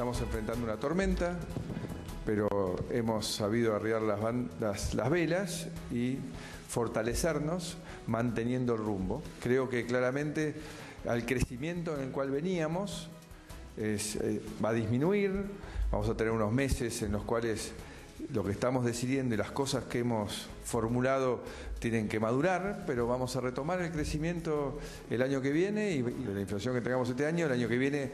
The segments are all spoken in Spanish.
estamos enfrentando una tormenta, pero hemos sabido arriar las velas y fortalecernos manteniendo el rumbo. Creo que claramente al crecimiento en el cual veníamos va a disminuir, vamos a tener unos meses en los cuales lo que estamos decidiendo y las cosas que hemos formulado tienen que madurar, pero vamos a retomar el crecimiento el año que viene y la inflación que tengamos este año, el año que viene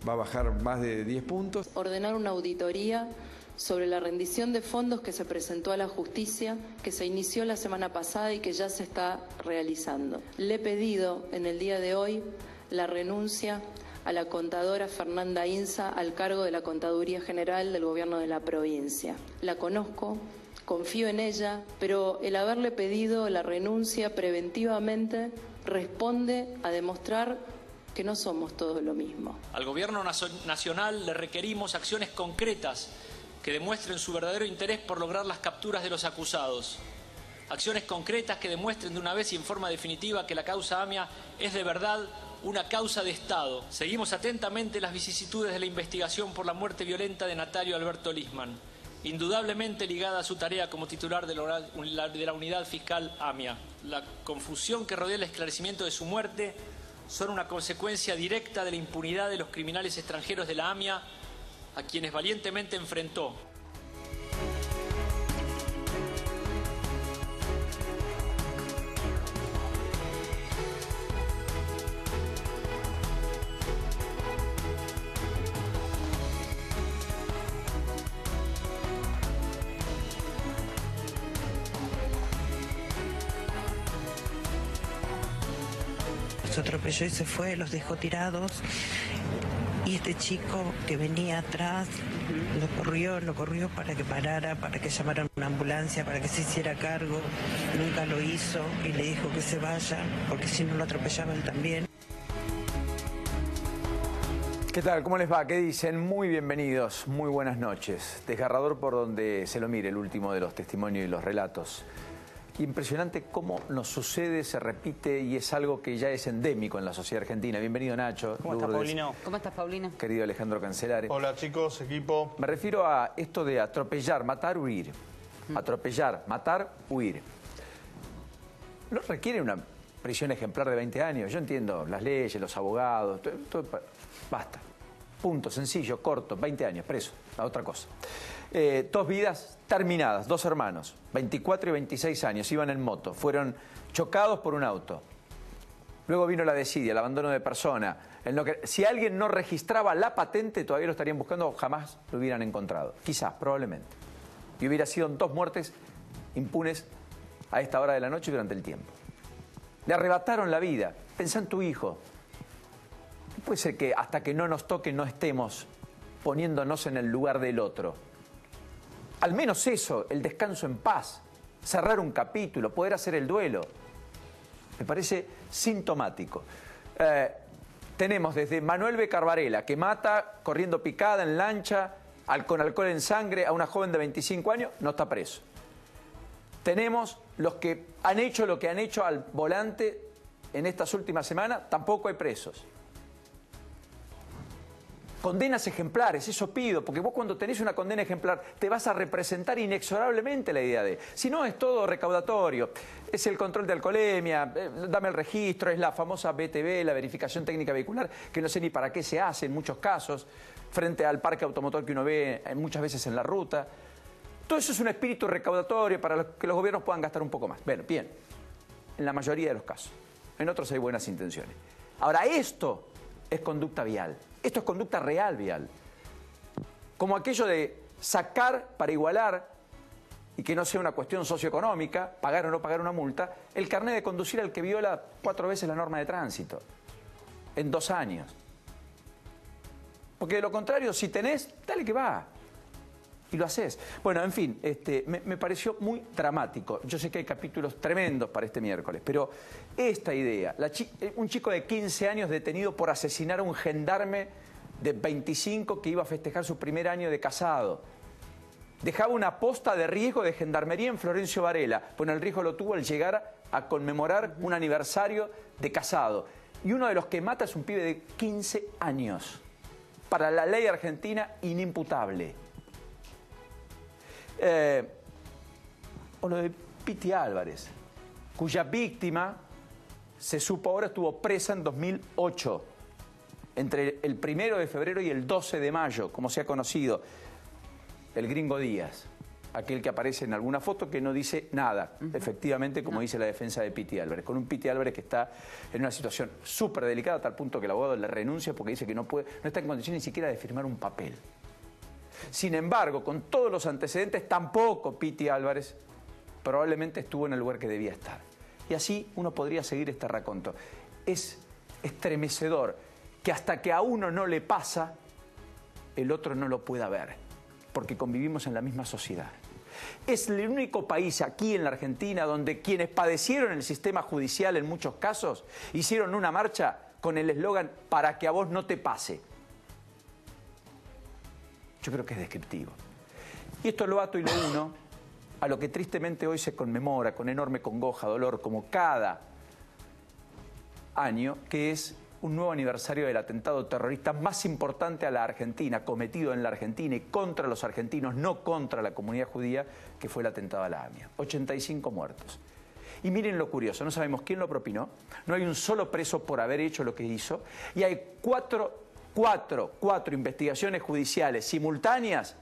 va a bajar más de 10 puntos. Ordenar una auditoría sobre la rendición de fondos que se presentó a la justicia, que se inició la semana pasada y que ya se está realizando. Le he pedido en el día de hoy la renuncia a la contadora Fernanda Inza al cargo de la Contaduría General del Gobierno de la provincia. La conozco, confío en ella, pero el haberle pedido la renuncia preventivamente responde a demostrar que no somos todos lo mismo. Al Gobierno Nacional le requerimos acciones concretas que demuestren su verdadero interés por lograr las capturas de los acusados. Acciones concretas que demuestren de una vez y en forma definitiva que la causa AMIA es de verdad una causa de Estado. Seguimos atentamente las vicisitudes de la investigación por la muerte violenta de Natalio Alberto Lisman, indudablemente ligada a su tarea como titular de la unidad fiscal AMIA. La confusión que rodea el esclarecimiento de su muerte son una consecuencia directa de la impunidad de los criminales extranjeros de la AMIA, a quienes valientemente enfrentó. Se atropelló y se fue, los dejó tirados. Y este chico que venía atrás lo corrió para que parara, para que llamaran una ambulancia, para que se hiciera cargo. Nunca lo hizo y le dijo que se vaya, porque si no lo atropellaban también. ¿Qué tal? ¿Cómo les va? ¿Qué dicen? Muy bienvenidos, muy buenas noches. Desgarrador por donde se lo mire el último de los testimonios y los relatos. Impresionante cómo nos sucede, se repite y es algo que ya es endémico en la sociedad argentina. Bienvenido, Nacho. ¿Cómo estás, Paulino? ¿Cómo estás, Paulino? Querido Alejandro Cancelare. Hola, chicos, equipo. Me refiero a esto de atropellar, matar, huir. Atropellar, matar, huir. No requiere una prisión ejemplar de 20 años. Yo entiendo las leyes, los abogados, todo, basta. Punto, sencillo, corto, 20 años, preso, a otra cosa. 2 vidas terminadas, 2 hermanos, 24 y 26 años, iban en moto, fueron chocados por un auto. Luego vino la desidia, el abandono de persona. Si alguien no registraba la patente, todavía lo estarían buscando o jamás lo hubieran encontrado. Quizás, probablemente. Y hubiera sido 2 muertes impunes a esta hora de la noche durante el tiempo. Le arrebataron la vida. Pensá en tu hijo. No puede ser que hasta que no nos toque no estemos poniéndonos en el lugar del otro. Al menos eso, el descanso en paz, cerrar un capítulo, poder hacer el duelo. Me parece sintomático. Tenemos desde Manuel Becar Varela, que mata corriendo picada en lancha, con alcohol en sangre, a una joven de 25 años, no está preso. Tenemos los que han hecho lo que han hecho al volante en estas últimas semanas, tampoco hay presos. Condenas ejemplares, eso pido, porque vos cuando tenés una condena ejemplar te vas a representar inexorablemente la idea de... Si no, es todo recaudatorio, es el control de alcoholemia, dame el registro, es la famosa BTV, la verificación técnica vehicular, que no sé ni para qué se hace en muchos casos, frente al parque automotor que uno ve muchas veces en la ruta. Todo eso es un espíritu recaudatorio para que los gobiernos puedan gastar un poco más. Bueno, bien, en la mayoría de los casos. En otros hay buenas intenciones. Ahora, esto es conducta vial. Esto es conducta real vial. Como aquello de sacar para igualar, y que no sea una cuestión socioeconómica, pagar o no pagar una multa, el carnet de conducir al que viola 4 veces la norma de tránsito, en 2 años. Porque de lo contrario, si tenés, dale que va. Y lo haces. Bueno, en fin, me pareció muy dramático. Yo sé que hay capítulos tremendos para este miércoles, pero esta idea, un chico de 15 años detenido por asesinar a un gendarme de 25 que iba a festejar su primer año de casado. Dejaba una posta de riesgo de gendarmería en Florencio Varela. Bueno, el riesgo lo tuvo al llegar a conmemorar un aniversario de casado. Y uno de los que mata es un pibe de 15 años. para la ley argentina inimputable. O lo de Piti Álvarez, cuya víctima, se supo ahora, estuvo presa en 2008, entre el 1 de febrero y el 12 de mayo, como se ha conocido, el Gringo Díaz, aquel que aparece en alguna foto que no dice nada, efectivamente, como dice la defensa de Piti Álvarez, con un Piti Álvarez que está en una situación súper delicada, a tal punto que el abogado le renuncia porque dice que no está en condiciones ni siquiera de firmar un papel. Sin embargo, con todos los antecedentes, tampoco Piti Álvarez probablemente estuvo en el lugar que debía estar. Y así uno podría seguir este raconto. Es estremecedor que hasta que a uno no le pasa, el otro no lo pueda ver, porque convivimos en la misma sociedad. Es el único país aquí en la Argentina donde quienes padecieron el sistema judicial en muchos casos hicieron una marcha con el eslogan "para que a vos no te pase". Yo creo que es descriptivo. Y esto lo ato y lo uno a lo que tristemente hoy se conmemora con enorme congoja, dolor, como cada año, que es un nuevo aniversario del atentado terrorista más importante a la Argentina, cometido en la Argentina y contra los argentinos, no contra la comunidad judía, que fue el atentado a la AMIA. 85 muertos. Y miren lo curioso, no sabemos quién lo propinó, no hay un solo preso por haber hecho lo que hizo, y hay cuatro investigaciones judiciales simultáneas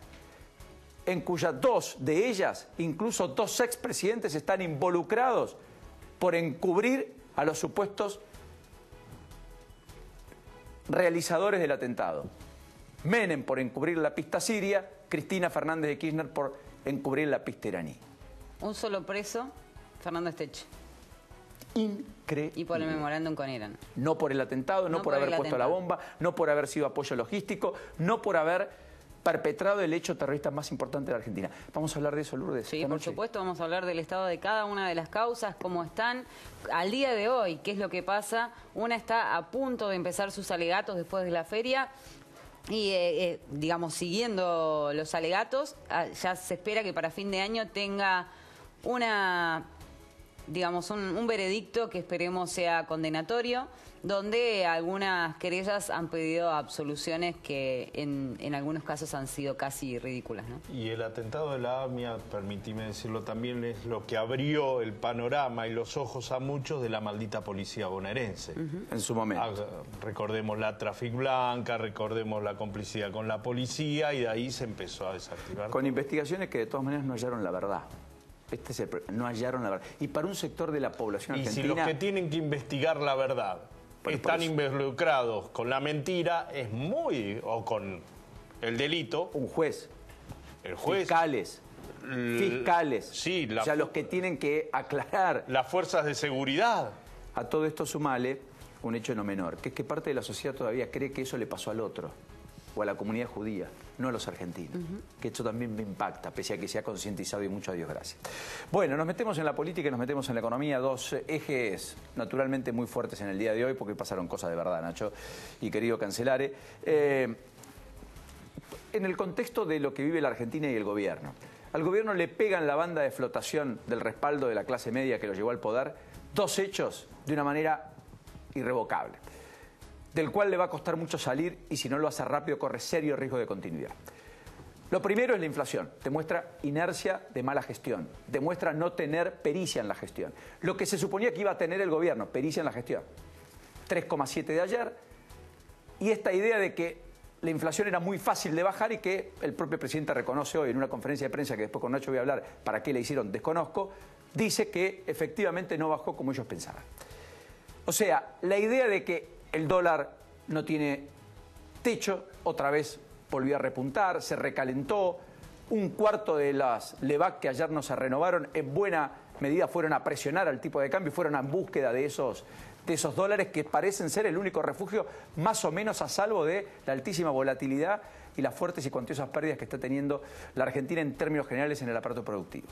en cuyas 2 de ellas, incluso 2 expresidentes, están involucrados por encubrir a los supuestos realizadores del atentado. Menem por encubrir la pista siria, Cristina Fernández de Kirchner por encubrir la pista iraní. Un solo preso, Fernando Esteche. Increíble. Y por el memorándum con Irán. No por el atentado, no por haber puesto la bomba, no por haber sido apoyo logístico, no por haber perpetrado el hecho terrorista más importante de la Argentina. Vamos a hablar de eso, Lourdes. Sí, por supuesto, vamos a hablar del estado de cada una de las causas, cómo están al día de hoy, qué es lo que pasa. Una está a punto de empezar sus alegatos después de la feria. Y, digamos, siguiendo los alegatos, ya se espera que para fin de año tenga un veredicto que esperemos sea condenatorio, donde algunas querellas han pedido absoluciones que en algunos casos han sido casi ridículas, ¿no? Y el atentado de la AMIA, permitime decirlo también, es lo que abrió el panorama y los ojos a muchos de la maldita policía bonaerense. En su momento. Recordemos la Traffic Blanca, recordemos la complicidad con la policía, y de ahí se empezó a desactivar. Con investigaciones que de todas maneras no hallaron la verdad. No hallaron la verdad. Y para un sector de la población argentina... Y si los que tienen que investigar la verdad están involucrados con la mentira, o con el delito... Un juez. El juez. Fiscales. Sí, o sea, los que tienen que aclarar. Las fuerzas de seguridad. A todo esto sumale un hecho no menor, que es que parte de la sociedad todavía cree que eso le pasó al otro, o a la comunidad judía, no a los argentinos. Que esto también me impacta, pese a que se ha concientizado, y mucho a Dios gracias. Bueno, nos metemos en la política y nos metemos en la economía, 2 ejes naturalmente muy fuertes en el día de hoy, porque pasaron cosas de verdad, Nacho y querido Cancelare. En el contexto de lo que vive la Argentina y el gobierno. Al gobierno le pegan la banda de flotación del respaldo de la clase media que lo llevó al poder 2 hechos de una manera irrevocable, del cual le va a costar mucho salir, y si no lo hace rápido corre serio riesgo de continuidad. Lo primero es la inflación. Demuestra inercia de mala gestión. Demuestra no tener pericia en la gestión. Lo que se suponía que iba a tener el gobierno, pericia en la gestión. 3,7 de ayer. Y esta idea de que la inflación era muy fácil de bajar, y que el propio presidente reconoce hoy en una conferencia de prensa, que después con Nacho voy a hablar para qué le hicieron, desconozco, dice que efectivamente no bajó como ellos pensaban. O sea, la idea de que el dólar no tiene techo, otra vez volvió a repuntar, se recalentó. 1/4 de las LEVAC que ayer no se renovaron, en buena medida fueron a presionar al tipo de cambio, fueron en búsqueda de esos dólares que parecen ser el único refugio más o menos a salvo de la altísima volatilidad y las fuertes y cuantiosas pérdidas que está teniendo la Argentina en términos generales en el aparato productivo.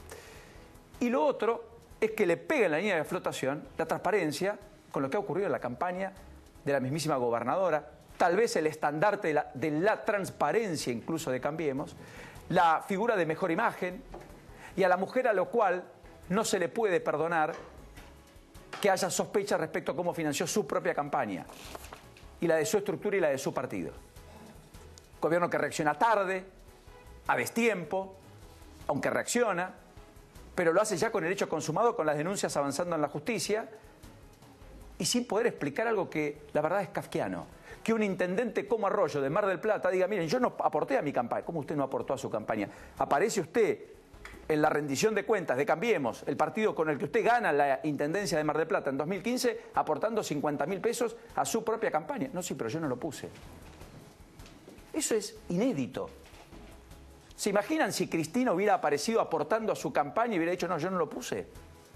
Y lo otro es que le pega en la línea de flotación la transparencia con lo que ha ocurrido en la campaña de la mismísima gobernadora, tal vez el estandarte de la transparencia incluso de Cambiemos, la figura de mejor imagen, y a la mujer a lo cual no se le puede perdonar que haya sospechas respecto a cómo financió su propia campaña, y la de su estructura y la de su partido. Gobierno que reacciona tarde, a destiempo, aunque reacciona, pero lo hace ya con el hecho consumado, con las denuncias avanzando en la justicia y sin poder explicar algo que la verdad es kafkiano. Que un intendente como Arroyo de Mar del Plata diga, miren, yo no aporté a mi campaña. ¿Cómo usted no aportó a su campaña? Aparece usted en la rendición de cuentas de Cambiemos, el partido con el que usted gana la intendencia de Mar del Plata en 2015, aportando 50.000 pesos a su propia campaña. No, sí, pero yo no lo puse. Eso es inédito. ¿Se imaginan si Cristina hubiera aparecido aportando a su campaña y hubiera dicho, no, yo no lo puse?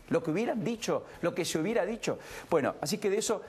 Lo que hubieran dicho, lo que se hubiera dicho. Bueno, así que de eso,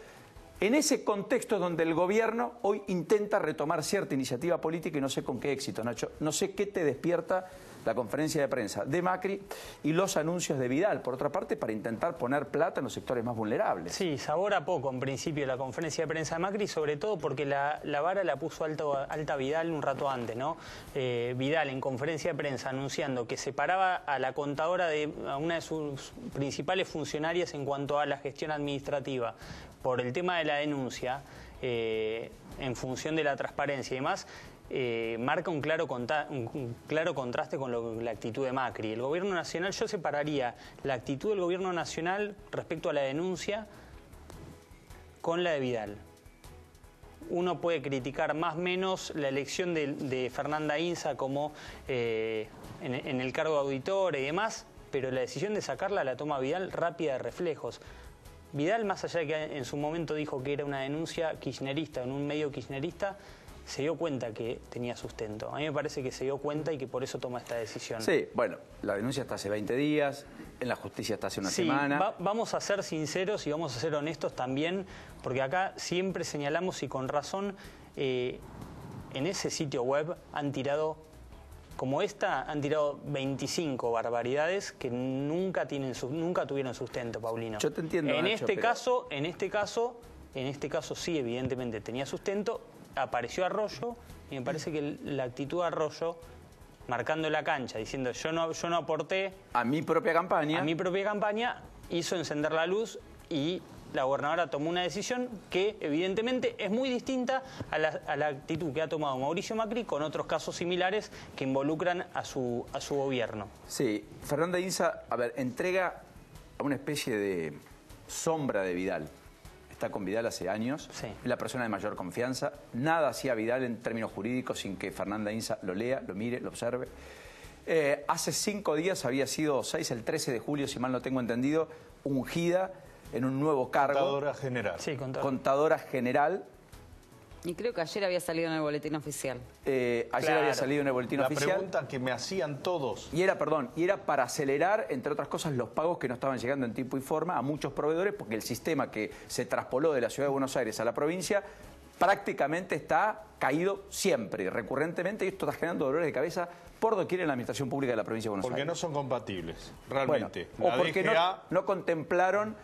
en ese contexto donde el gobierno hoy intenta retomar cierta iniciativa política y no sé con qué éxito, Nacho, no sé qué te despierta la conferencia de prensa de Macri y los anuncios de Vidal, por otra parte, para intentar poner plata en los sectores más vulnerables. Sí, sabor a poco en principio la conferencia de prensa de Macri, sobre todo porque la vara la puso alta Vidal un rato antes, ¿no? Vidal en conferencia de prensa anunciando que separaba a la contadora a una de sus principales funcionarias en cuanto a la gestión administrativa por el tema de la denuncia, en función de la transparencia y demás. Marca un claro contraste con la actitud de Macri. El gobierno nacional, yo separaría la actitud del gobierno nacional respecto a la denuncia con la de Vidal. Uno puede criticar más o menos la elección de Fernanda Inza como en el cargo de auditora y demás, pero la decisión de sacarla la toma Vidal rápida de reflejos. Vidal, más allá de que en su momento dijo que era una denuncia kirchnerista, en un medio kirchnerista, se dio cuenta que tenía sustento. A mí me parece que se dio cuenta y que por eso toma esta decisión. Sí, bueno, la denuncia está hace 20 días, en la justicia está hace una semana. Vamos a ser sinceros y vamos a ser honestos también, porque acá siempre señalamos y con razón, en ese sitio web han tirado, como esta, han tirado 25 barbaridades que nunca tuvieron sustento, Paulino. Yo te entiendo, En Nacho, este caso sí, evidentemente tenía sustento. Apareció Arroyo y me parece que la actitud de Arroyo, marcando la cancha, diciendo yo no aporté a mi propia campaña, hizo encender la luz y la gobernadora tomó una decisión que evidentemente es muy distinta a la actitud que ha tomado Mauricio Macri con otros casos similares que involucran a su gobierno. Sí, Fernanda Inza, a ver, entrega a una especie de sombra de Vidal. Está con Vidal hace años, sí. Es la persona de mayor confianza. Nada hacía Vidal en términos jurídicos sin que Fernanda Inza lo lea, lo mire, lo observe. Hace 5 días había sido 6, el 13 de julio, si mal no tengo entendido, ungida en un nuevo cargo. Contadora general. Sí, contadora general. Y creo que ayer había salido en el boletín oficial. Ayer había salido en el boletín oficial. La pregunta que me hacían todos. Y era para acelerar, entre otras cosas, los pagos que no estaban llegando en tiempo y forma a muchos proveedores, porque el sistema que se traspoló de la Ciudad de Buenos Aires a la provincia prácticamente está caído siempre, recurrentemente, y esto está generando dolores de cabeza por doquier en la administración pública de la provincia de Buenos Aires. Porque no son compatibles, realmente. Bueno, o porque no contemplaron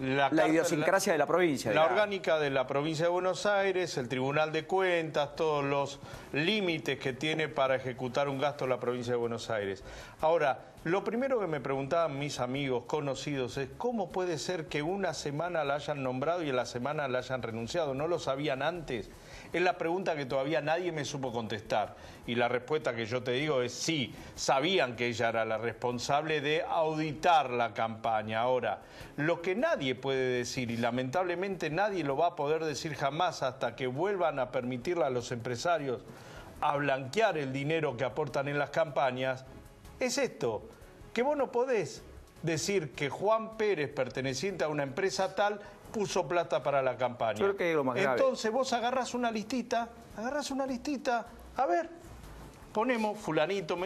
la idiosincrasia de la provincia. La orgánica de la provincia de Buenos Aires, el Tribunal de Cuentas, todos los límites que tiene para ejecutar un gasto la provincia de Buenos Aires. Ahora, lo primero que me preguntaban mis amigos conocidos es ¿cómo puede ser que una semana la hayan nombrado y en la semana la hayan renunciado? ¿No lo sabían antes? Es la pregunta que todavía nadie me supo contestar. Y la respuesta que yo te digo es sí, sabían que ella era la responsable de auditar la campaña. Ahora, lo que nadie puede decir, y lamentablemente nadie lo va a poder decir jamás hasta que vuelvan a permitirle a los empresarios a blanquear el dinero que aportan en las campañas, es esto, que vos no podés decir que Juan Pérez, perteneciente a una empresa tal, puso plata para la campaña. Yo creo que es lo más grave. Entonces vos agarrás una listita, a ver, ponemos fulanito,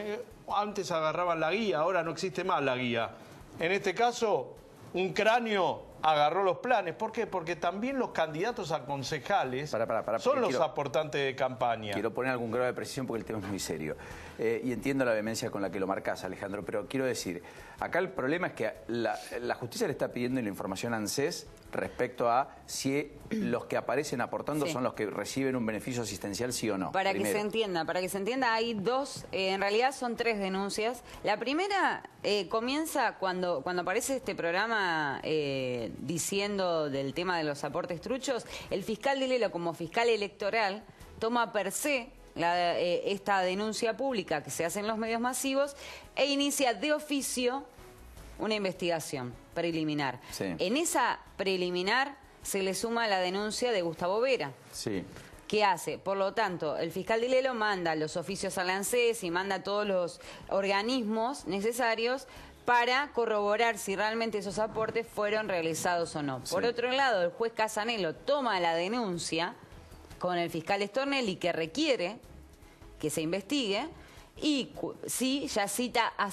antes agarraban la guía, ahora no existe más la guía. En este caso, un cráneo agarró los planes. ¿Por qué? Porque también los candidatos a concejales son los aportantes de campaña. Quiero poner algún grado de precisión porque el tema es muy serio. Y entiendo la vehemencia con la que lo marcás, Alejandro, pero quiero decir, acá el problema es que la justicia le está pidiendo la información a ANSES respecto a si los que aparecen aportando son los que reciben un beneficio asistencial, sí o no. Para que se entienda, hay dos, en realidad son 3 denuncias. La primera comienza cuando aparece este programa diciendo del tema de los aportes truchos, el fiscal Dilelo como fiscal electoral toma per se esta denuncia pública que se hace en los medios masivos e inicia de oficio una investigación preliminar. Sí. En esa preliminar se le suma la denuncia de Gustavo Vera. Sí. ¿Qué hace? Por lo tanto, el fiscal Dilelo manda los oficios al ANSES y manda a todos los organismos necesarios para corroborar si realmente esos aportes fueron realizados o no. Sí. Por otro lado, el juez Casanello toma la denuncia con el fiscal Stornelli, que requiere que se investigue, y sí, ya cita a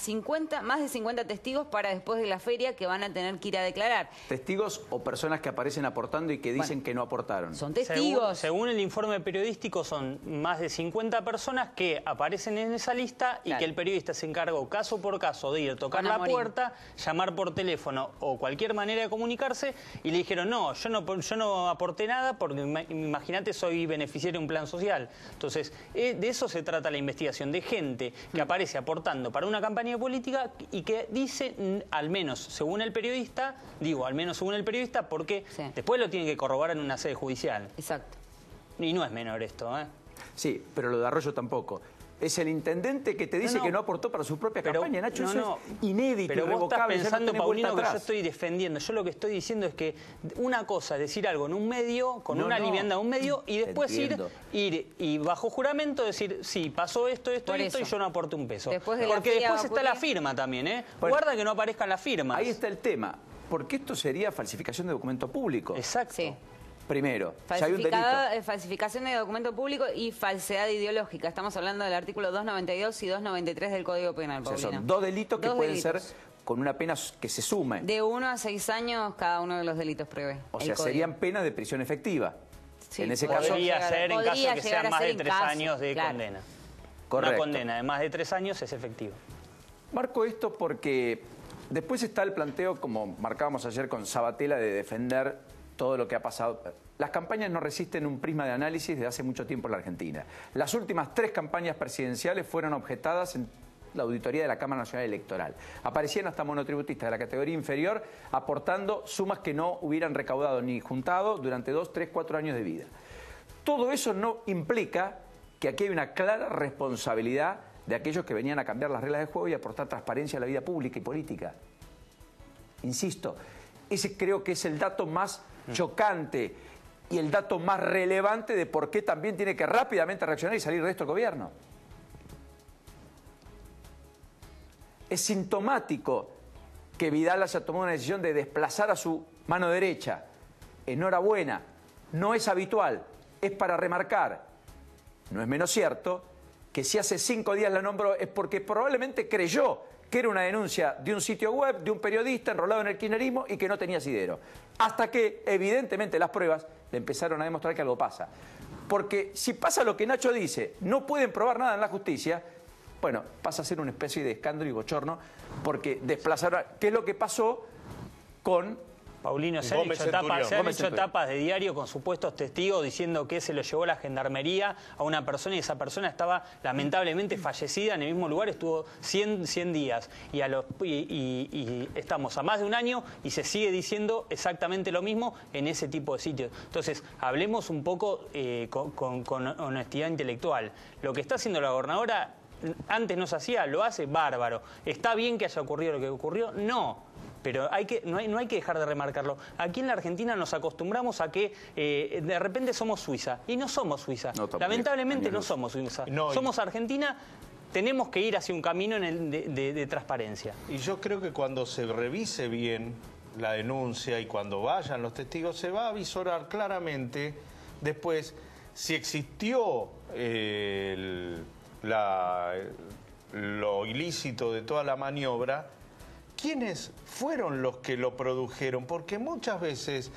más de 50 testigos para después de la feria que van a tener que ir a declarar. ¿Testigos o personas que aparecen aportando y que dicen que no aportaron? Son testigos. Según el informe periodístico, son más de 50 personas que aparecen en esa lista y que el periodista se encargó caso por caso de ir, tocar la puerta, llamar por teléfono o cualquier manera de comunicarse, y le dijeron, no, yo no aporté nada porque imagínate, soy beneficiario de un plan social. Entonces, de eso se trata la investigación, de gente que aparece aportando para una campaña política y que dice, al menos según el periodista, porque después lo tienen que corroborar en una sede judicial. Exacto. Y no es menor esto, ¿eh? Sí, pero lo de Arroyo tampoco. Es el intendente que te dice que no aportó para su propia campaña, Nacho. Eso es inédito, pero irrevocable. Vos estás pensando, Paulino, que yo atrás. estoy defendiendo. Yo lo que estoy diciendo es que una cosa es decir algo en un medio, con una liviandad en un medio, y después ir y bajo juramento decir, sí, pasó esto, y yo no aporté un peso. Porque después está la firma también, ¿eh? Bueno, guarda que no aparezcan las firmas. Ahí está el tema. Porque esto sería falsificación de documento público. Exacto. Sí. Primero, ya hay un delito. Falsificación de documento público y falsedad ideológica. Estamos hablando del artículo 292 y 293 del Código Penal, Paulina. O sea, son dos delitos que pueden ser con una pena que se sume. De 1 a 6 años cada uno de los delitos prevé. O sea, serían penas de prisión efectiva. Sí, en ese caso podría ser en caso que sean más de 3 años de condena. Correcto. Una condena de más de 3 años es efectiva. Marco esto porque después está el planteo, como marcábamos ayer con Sabatella, de defender todo lo que ha pasado. Las campañas no resisten un prisma de análisis desde hace mucho tiempo en la Argentina. Las últimas 3 campañas presidenciales fueron objetadas en la auditoría de la Cámara Nacional Electoral. Aparecían hasta monotributistas de la categoría inferior aportando sumas que no hubieran recaudado ni juntado durante 2, 3, 4 años de vida. Todo eso no implica que aquí hay una clara responsabilidad de aquellos que venían a cambiar las reglas de juego y aportar transparencia a la vida pública y política. Insisto, ese creo que es el dato más chocante y el dato más relevante de por qué también tiene que rápidamente reaccionar y salir de esto el gobierno. Es sintomático que Vidal haya tomado una decisión de desplazar a su mano derecha. Enhorabuena, no es habitual, es para remarcar. No es menos cierto que si hace 5 días la nombró es porque probablemente creyó que era una denuncia de un sitio web, de un periodista enrolado en el kirchnerismo y que no tenía asidero. Hasta que, evidentemente, las pruebas le empezaron a demostrar que algo pasa. Porque si pasa lo que Nacho dice, no pueden probar nada en la justicia, bueno, pasa a ser una especie de escándalo y bochorno, porque desplazaron... ¿Qué es lo que pasó con... Paulino, se han hecho tapas de diario con supuestos testigos diciendo que se lo llevó la gendarmería a una persona y esa persona estaba lamentablemente fallecida en el mismo lugar, estuvo 100 días. Y estamos a más de un año y se sigue diciendo exactamente lo mismo en ese tipo de sitios. Entonces, hablemos un poco con honestidad intelectual. Lo que está haciendo la gobernadora, antes no se hacía, lo hace bárbaro. ¿Está bien que haya ocurrido lo que ocurrió? No. Pero no hay que dejar de remarcarlo. Aquí en la Argentina nos acostumbramos a que de repente somos Suiza. Y no somos Suiza. Lamentablemente no somos Suiza. Somos Argentina. Tenemos que ir hacia un camino de transparencia. Y yo creo que cuando se revise bien la denuncia y cuando vayan los testigos, se va a visorar claramente después si existió lo ilícito de toda la maniobra. ¿Quiénes fueron los que lo produjeron? Porque muchas veces,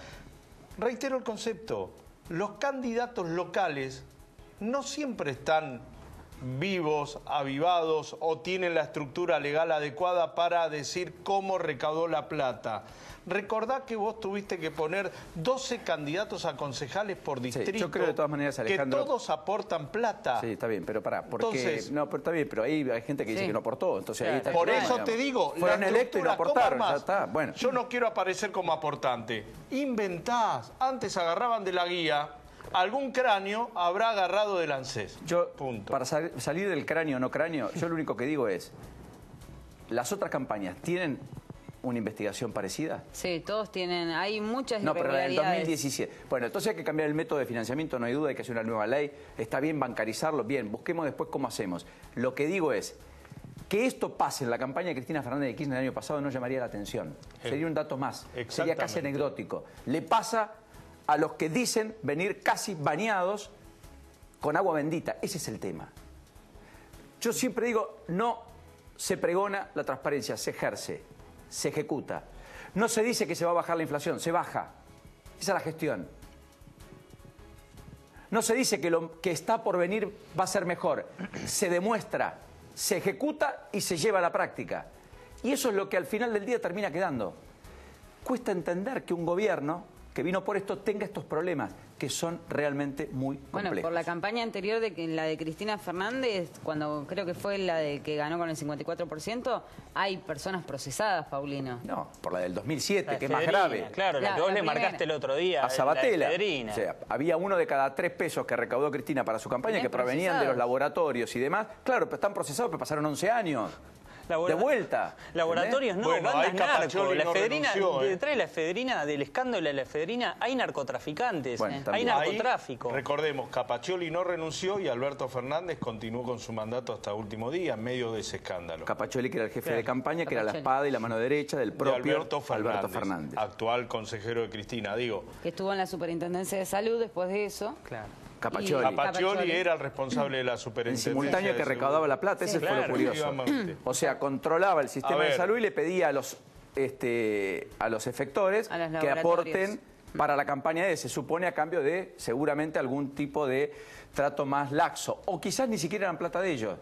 reitero el concepto, los candidatos locales no siempre están vivos, avivados o tienen la estructura legal adecuada para decir cómo recaudó la plata. Recordá que vos tuviste que poner 12 candidatos a concejales por distrito. Sí, yo creo de todas maneras, Alejandro, que todos aportan plata. Sí, está bien, pero pará, porque entonces, no, pero está bien, pero ahí hay gente que dice que no aportó, entonces ahí está. Por eso te digo, fueron electos y no aportaron, ya está. Bueno. Yo no quiero aparecer como aportante. Inventás, antes agarraban de la guía algún cráneo habrá agarrado del ANSES. Yo, punto. para salir del cráneo o no cráneo, yo lo único que digo es, ¿las otras campañas tienen una investigación parecida? Sí, todos tienen, hay muchas No, pero en el irregularidades. 2017. Bueno, entonces hay que cambiar el método de financiamiento, no hay duda, hay que hacer una nueva ley. Está bien bancarizarlo, bien, busquemos después cómo hacemos. Lo que digo es, que esto pase en la campaña de Cristina Fernández de Kirchner el año pasado no llamaría la atención. Sería un dato más, sería casi anecdótico. Le pasa a los que dicen venir casi bañados con agua bendita. Ese es el tema. Yo siempre digo, no se pregona la transparencia, se ejerce, se ejecuta. No se dice que se va a bajar la inflación, se baja. Esa es la gestión. No se dice que lo que está por venir va a ser mejor. Se demuestra, se ejecuta y se lleva a la práctica. Y eso es lo que al final del día termina quedando. Cuesta entender que un gobierno que vino por esto tenga estos problemas, que son realmente muy complejos. Bueno, por la campaña anterior, la de Cristina Fernández, cuando creo que fue la de que ganó con el 54%, hay personas procesadas, Paulino. No, por la del 2007, La que es más Federina, grave. Claro, la que vos le marcaste el otro día. A Sabatella. La Federina. O sea, había uno de cada 3 pesos que recaudó Cristina para su campaña que provenían de los laboratorios y demás. Claro, pero están procesados, pero pasaron 11 años. De vuelta. Laboratorios no, bueno, bandas narco. La no efedrina, renunció, detrás de la efedrina, del escándalo de la efedrina, hay narcotraficantes, bueno, hay narcotráfico. Ahí, recordemos, Capaccioli no renunció y Alberto Fernández continuó con su mandato hasta último día, en medio de ese escándalo. Capaccioli, que era el jefe de campaña, que era la espada y la mano derecha del propio Alberto Fernández. Actual consejero de Cristina, digo. Que estuvo en la Superintendencia de Salud después de eso. Claro. Capaccioli era el responsable de la En superintendencia. simultáneo que recaudaba la plata, ese fue lo curioso. O sea, controlaba el sistema de salud y le pedía a los efectores que aporten para la campaña se supone a cambio de seguramente algún tipo de trato más laxo. O quizás ni siquiera eran plata de ellos.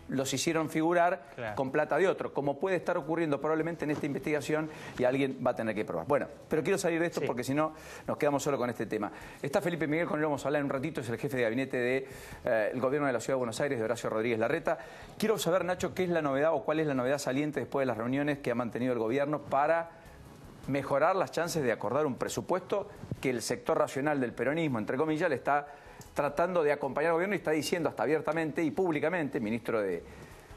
Los hicieron figurar con plata de otro, como puede estar ocurriendo probablemente en esta investigación y alguien va a tener que probar. Bueno, pero quiero salir de esto porque si no nos quedamos solo con este tema. Está Felipe Miguel, con él vamos a hablar en un ratito, es el jefe de gabinete del gobierno de la Ciudad de Buenos Aires, de Horacio Rodríguez Larreta. Quiero saber, Nacho, qué es la novedad o cuál es la novedad saliente después de las reuniones que ha mantenido el gobierno para mejorar las chances de acordar un presupuesto que el sector racional del peronismo, entre comillas, le está tratando de acompañar al gobierno y está diciendo hasta abiertamente y públicamente, el ministro de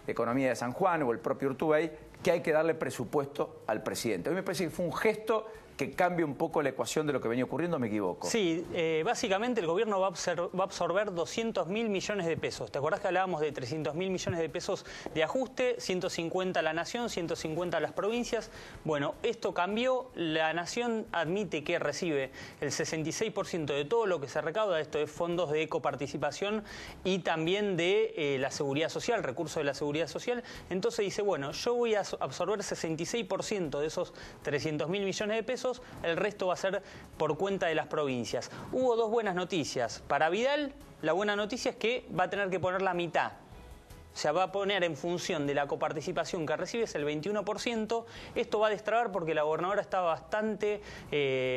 Economía de San Juan o el propio Urtubey, que hay que darle presupuesto al presidente. A mí me parece que fue un gesto que cambie un poco la ecuación de lo que venía ocurriendo, ¿me equivoco? Sí, básicamente el gobierno va a absorber 200.000 millones de pesos. ¿Te acordás que hablábamos de 300.000 millones de pesos de ajuste? 150 a la Nación, 150 a las provincias. Bueno, esto cambió. La Nación admite que recibe el 66% de todo lo que se recauda. Esto es fondos de coparticipación y también de la seguridad social, recursos de la seguridad social. Entonces dice, bueno, yo voy a absorber 66% de esos 300.000 millones de pesos. El resto va a ser por cuenta de las provincias. Hubo dos buenas noticias. Para Vidal, la buena noticia es que va a tener que poner la mitad. O sea, va a poner en función de la coparticipación que recibe, es el 21%. Esto va a destrabar porque la gobernadora estaba bastante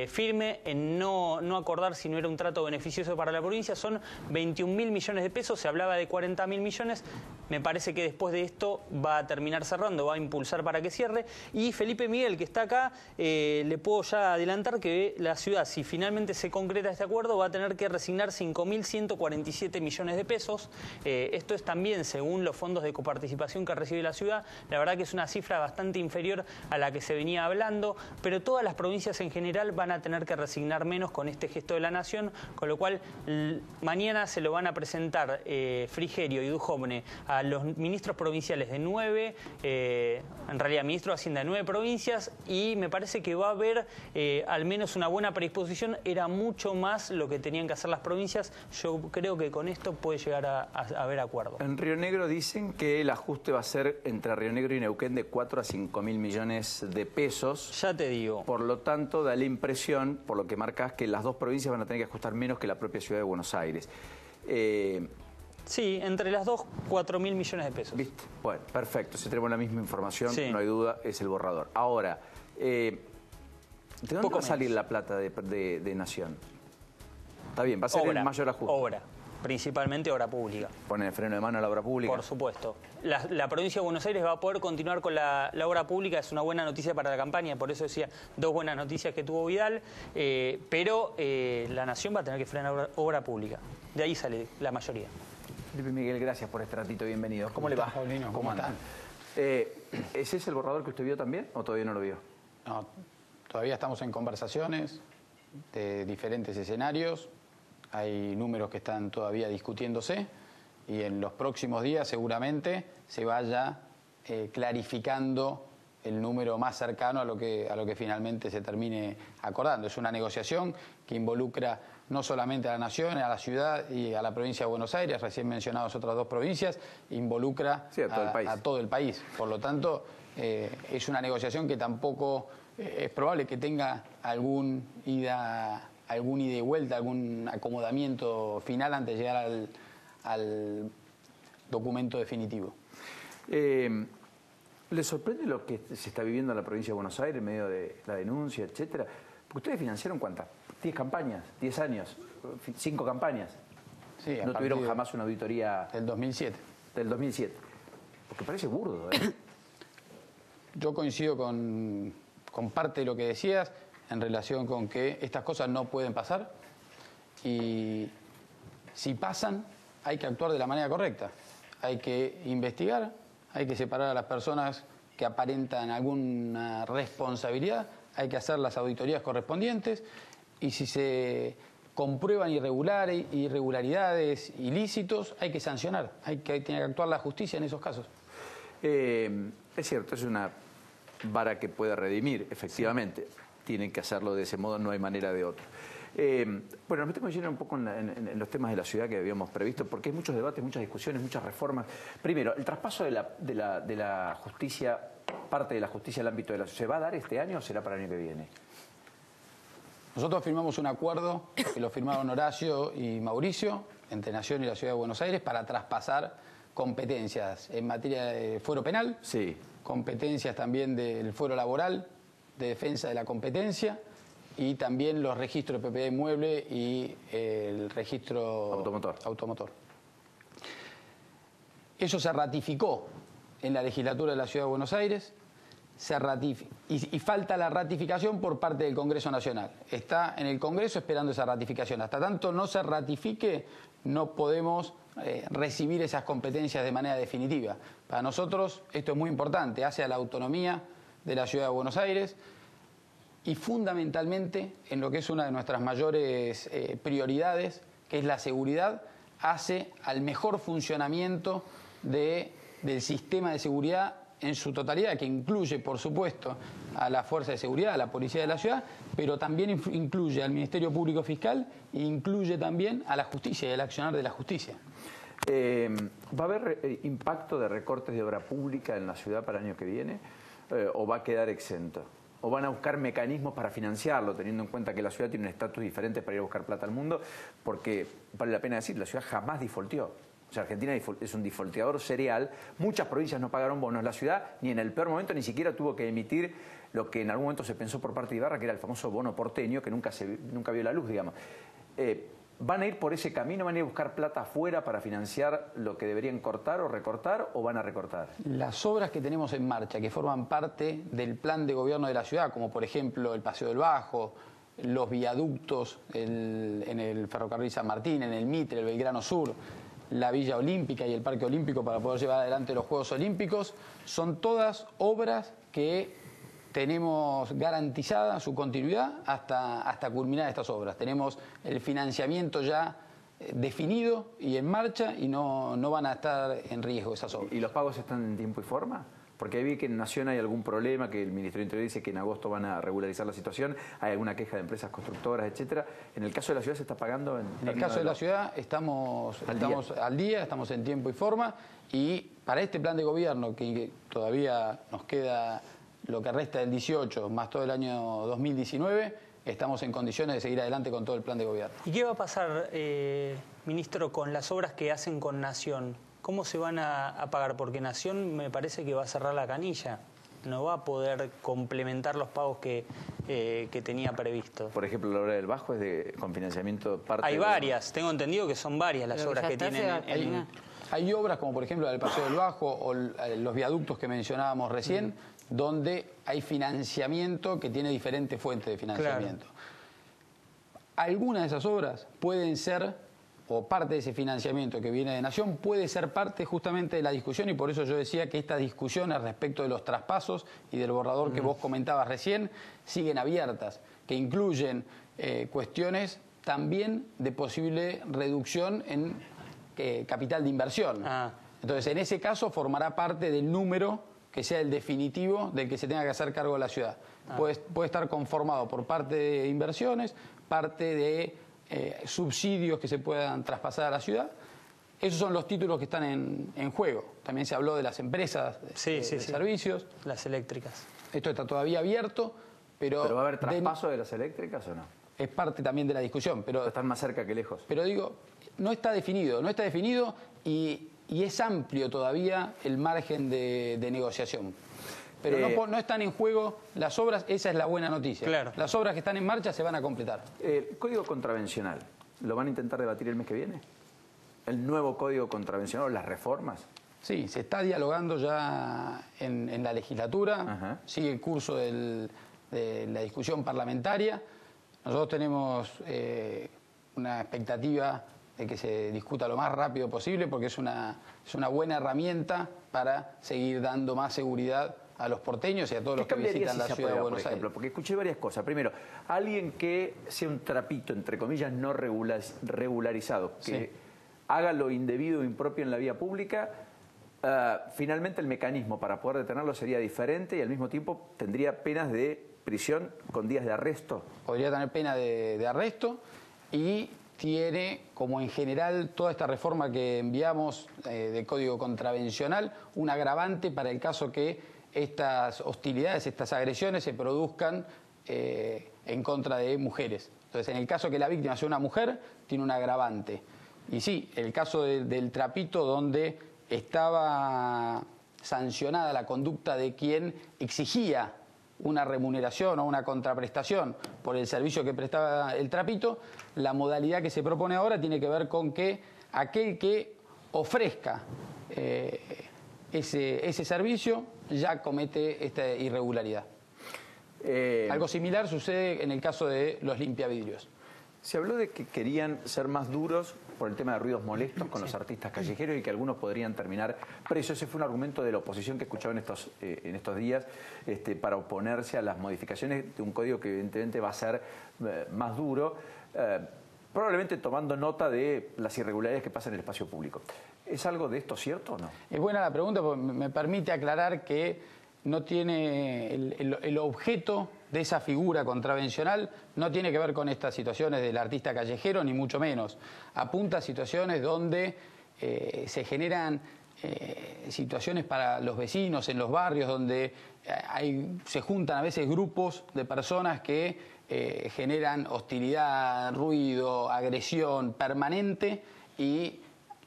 firme en no acordar si no era un trato beneficioso para la provincia. Son 21.000 millones de pesos, se hablaba de 40.000 millones. Me parece que después de esto va a terminar cerrando, va a impulsar para que cierre. Y Felipe Miguel, que está acá, le puedo ya adelantar que la ciudad, si finalmente se concreta este acuerdo, va a tener que resignar 5.147 millones de pesos. Esto es también según los fondos de coparticipación que recibe la ciudad. La verdad que es una cifra bastante inferior a la que se venía hablando, pero todas las provincias en general van a tener que resignar menos con este gesto de la Nación, con lo cual mañana se lo van a presentar Frigerio y Dujovne a los ministros provinciales de 9, en realidad ministro de Hacienda de 9 provincias, y me parece que va a haber al menos una buena predisposición. Era mucho más lo que tenían que hacer las provincias. Yo creo que con esto puede llegar a haber acuerdo. En Río Negro dicen que el ajuste va a ser entre Río Negro y Neuquén de 4 a 5.000 millones de pesos. Ya te digo. Por lo tanto, da la impresión, por lo que marcas, que las dos provincias van a tener que ajustar menos que la propia ciudad de Buenos Aires. Sí, entre las dos, 4.000 millones de pesos. ¿Viste? Bueno, perfecto. Si tenemos la misma información, sí, no hay duda, es el borrador. Ahora, ¿de dónde va a salir la plata de Nación? Está bien, va a ser el mayor ajuste. Obra. principalmente obra pública. Ponen el freno de mano a la obra pública. Por supuesto. La provincia de Buenos Aires va a poder continuar con la obra pública, es una buena noticia para la campaña, por eso decía, 2 buenas noticias que tuvo Vidal, pero la Nación va a tener que frenar obra pública. De ahí sale la mayoría. Felipe Miguel, gracias por este ratito, bienvenido. ¿Cómo le va? Paulino, ¿cómo están? ¿Ese es el borrador que usted vio también o todavía no lo vio? No, todavía estamos en conversaciones de diferentes escenarios, hay números que están todavía discutiéndose y en los próximos días seguramente se vaya clarificando el número más cercano a lo que finalmente se termine acordando. Es una negociación que involucra no solamente a la Nación, a la ciudad y a la provincia de Buenos Aires, recién mencionadas otras 2 provincias, involucra a todo el país. Por lo tanto, es una negociación que tampoco es probable que tenga algún ida y vuelta, algún acomodamiento final antes de llegar al documento definitivo. ¿Le sorprende lo que se está viviendo en la provincia de Buenos Aires en medio de la denuncia, etcétera? Porque ustedes financiaron ¿cuántas? 10 campañas, 10 años, 5 campañas. Sí, no tuvieron jamás una auditoría... Del 2007. Del 2007. Porque parece burdo, ¿eh? Yo coincido con parte de lo que decías en relación con que estas cosas no pueden pasar y si pasan hay que actuar de la manera correcta. Hay que investigar, hay que separar a las personas que aparentan alguna responsabilidad, hay que hacer las auditorías correspondientes y si se comprueban irregularidades, ilícitos, hay que sancionar, tiene que actuar la justicia en esos casos. Es cierto, es una vara que puede redimir, efectivamente. Tienen que hacerlo de ese modo, no hay manera de otro. Bueno, nos metemos un poco en los temas de la ciudad que habíamos previsto, porque hay muchos debates, muchas discusiones, muchas reformas. Primero, el traspaso de la justicia, parte de la justicia al ámbito de la ciudad, ¿se va a dar este año o será para el año que viene? Nosotros firmamos un acuerdo, que lo firmaron Horacio y Mauricio, entre Nación y la Ciudad de Buenos Aires, para traspasar competencias en materia de fuero penal, sí, competencias también del fuero laboral, de defensa de la competencia, y también los registros de propiedad inmueble y el registro automotor. Eso se ratificó en la legislatura de la Ciudad de Buenos Aires, y falta la ratificación por parte del Congreso Nacional. Está en el Congreso esperando esa ratificación. Hasta tanto no se ratifique, no podemos recibir esas competencias de manera definitiva. Para nosotros esto es muy importante, hace a la autonomía de la Ciudad de Buenos Aires y fundamentalmente en lo que es una de nuestras mayores prioridades, que es la seguridad, hace al mejor funcionamiento del sistema de seguridad en su totalidad, que incluye, por supuesto, a la Fuerza de Seguridad, a la Policía de la Ciudad, pero también incluye al Ministerio Público Fiscal e incluye también a la justicia y el accionar de la justicia. ¿Va a haber impacto de recortes de obra pública en la ciudad para el año que viene o va a quedar exento? ¿O van a buscar mecanismos para financiarlo, teniendo en cuenta que la ciudad tiene un estatus diferente para ir a buscar plata al mundo? Porque, vale la pena decir, la ciudad jamás defaulteó. O sea, Argentina es un defaulteador serial. Muchas provincias no pagaron bonos. La ciudad, ni en el peor momento, ni siquiera tuvo que emitir lo que en algún momento se pensó por parte de Ibarra, que era el famoso bono porteño, que nunca vio la luz, digamos. ¿Van a ir por ese camino? ¿Van a ir a buscar plata afuera para financiar lo que deberían cortar o recortar, o van a recortar? Las obras que tenemos en marcha, que forman parte del plan de gobierno de la ciudad, como por ejemplo el Paseo del Bajo, los viaductos en el Ferrocarril San Martín, en el Mitre, el Belgrano Sur, la Villa Olímpica y el Parque Olímpico para poder llevar adelante los Juegos Olímpicos, son todas obras que tenemos garantizada su continuidad hasta culminar estas obras. Tenemos el financiamiento ya definido y en marcha y no van a estar en riesgo esas obras. ¿Y los pagos están en tiempo y forma? Porque ahí vi que en Nación hay algún problema, que el Ministerio del Interior dice que en agosto van a regularizar la situación, hay alguna queja de empresas constructoras, etcétera. ¿En el caso de la ciudad se está pagando? En el caso de la ciudad estamos al día, estamos en tiempo y forma, y para este plan de gobierno, que todavía nos queda lo que resta del 18 más todo el año 2019, estamos en condiciones de seguir adelante con todo el plan de gobierno. ¿Y qué va a pasar, ministro, con las obras que hacen con Nación? ¿Cómo se van a pagar? Porque Nación me parece que va a cerrar la canilla. no va a poder complementar los pagos que tenía previsto. Por ejemplo, la obra del Bajo es con financiamiento parte. Hay varias, tengo entendido que son varias las obras que tienen. Hay obras como por ejemplo la del Paseo del Bajo o los viaductos que mencionábamos recién, donde hay financiamiento que tiene diferentes fuentes de financiamiento. Claro. Algunas de esas obras pueden ser, o parte de ese financiamiento que viene de Nación, puede ser parte justamente de la discusión, y por eso yo decía que estas discusiones respecto de los traspasos y del borrador que vos comentabas recién siguen abiertas, que incluyen cuestiones también de posible reducción en capital de inversión. Entonces, en ese caso formará parte del número que sea el definitivo del que se tenga que hacer cargo de la ciudad. Puede estar conformado por parte de inversiones, parte de subsidios que se puedan traspasar a la ciudad. Esos son los títulos que están en juego. También se habló de las empresas de servicios. Las eléctricas. Esto está todavía abierto, pero... ¿Pero va a haber traspaso de las eléctricas o no? Es parte también de la discusión, pero... Están más cerca que lejos. Pero digo, no está definido y es amplio todavía el margen de negociación. Pero no están en juego las obras, esa es la buena noticia. Claro. Las obras que están en marcha se van a completar. El código contravencional, ¿lo van a intentar debatir el mes que viene? ¿El nuevo código contravencional o las reformas? Sí, se está dialogando ya en la legislatura, sigue el curso de la discusión parlamentaria. Nosotros tenemos una expectativa de que se discuta lo más rápido posible porque es una buena herramienta para seguir dando más seguridad a los porteños y a todos los que visitan la ciudad de Buenos Aires. Porque escuché varias cosas. Primero, alguien que sea un trapito, entre comillas, no regularizado, que haga lo indebido o impropio en la vía pública, finalmente el mecanismo para poder detenerlo sería diferente y al mismo tiempo tendría penas de prisión con días de arresto. Podría tener pena de arresto y tiene, como en general toda esta reforma que enviamos de Código Contravencional, un agravante para el caso que estas hostilidades, estas agresiones se produzcan en contra de mujeres. Entonces, en el caso que la víctima sea una mujer, tiene un agravante. Y sí, el caso del trapito donde estaba sancionada la conducta de quien exigía una remuneración o una contraprestación por el servicio que prestaba el trapito, la modalidad que se propone ahora tiene que ver con que aquel que ofrezca ese servicio ya comete esta irregularidad. Algo similar sucede en el caso de los limpiavidrios. Se habló de que querían ser más duros por el tema de ruidos molestos con los artistas callejeros y que algunos podrían terminar presos. Ese fue un argumento de la oposición que escuchaba en estos días para oponerse a las modificaciones de un código que evidentemente va a ser más duro, probablemente tomando nota de las irregularidades que pasan en el espacio público. ¿Es algo de esto cierto o no? Es buena la pregunta porque me permite aclarar que no tiene el objeto de esa figura contravencional no tiene que ver con estas situaciones del artista callejero, ni mucho menos. Apunta a situaciones donde se generan situaciones para los vecinos en los barrios, donde se juntan a veces grupos de personas que generan hostilidad, ruido, agresión permanente y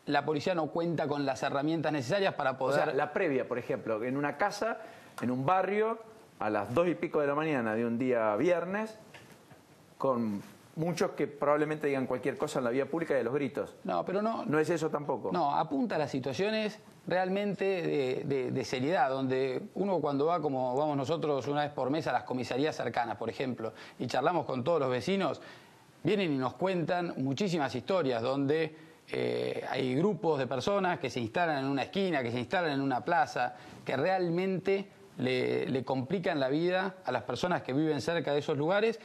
la policía no cuenta con las herramientas necesarias para poder... O sea, la previa, por ejemplo, en una casa, en un barrio, a las 2 y pico de la mañana de un día viernes, con muchos que probablemente digan cualquier cosa en la vía pública y de los gritos. No, pero no... ¿No es eso tampoco? No, apunta a las situaciones realmente de seriedad, donde uno cuando va, como vamos nosotros una vez por mes a las comisarías cercanas, por ejemplo, y charlamos con todos los vecinos, vienen y nos cuentan muchísimas historias donde hay grupos de personas que se instalan en una esquina, que se instalan en una plaza, que realmente le complican la vida a las personas que viven cerca de esos lugares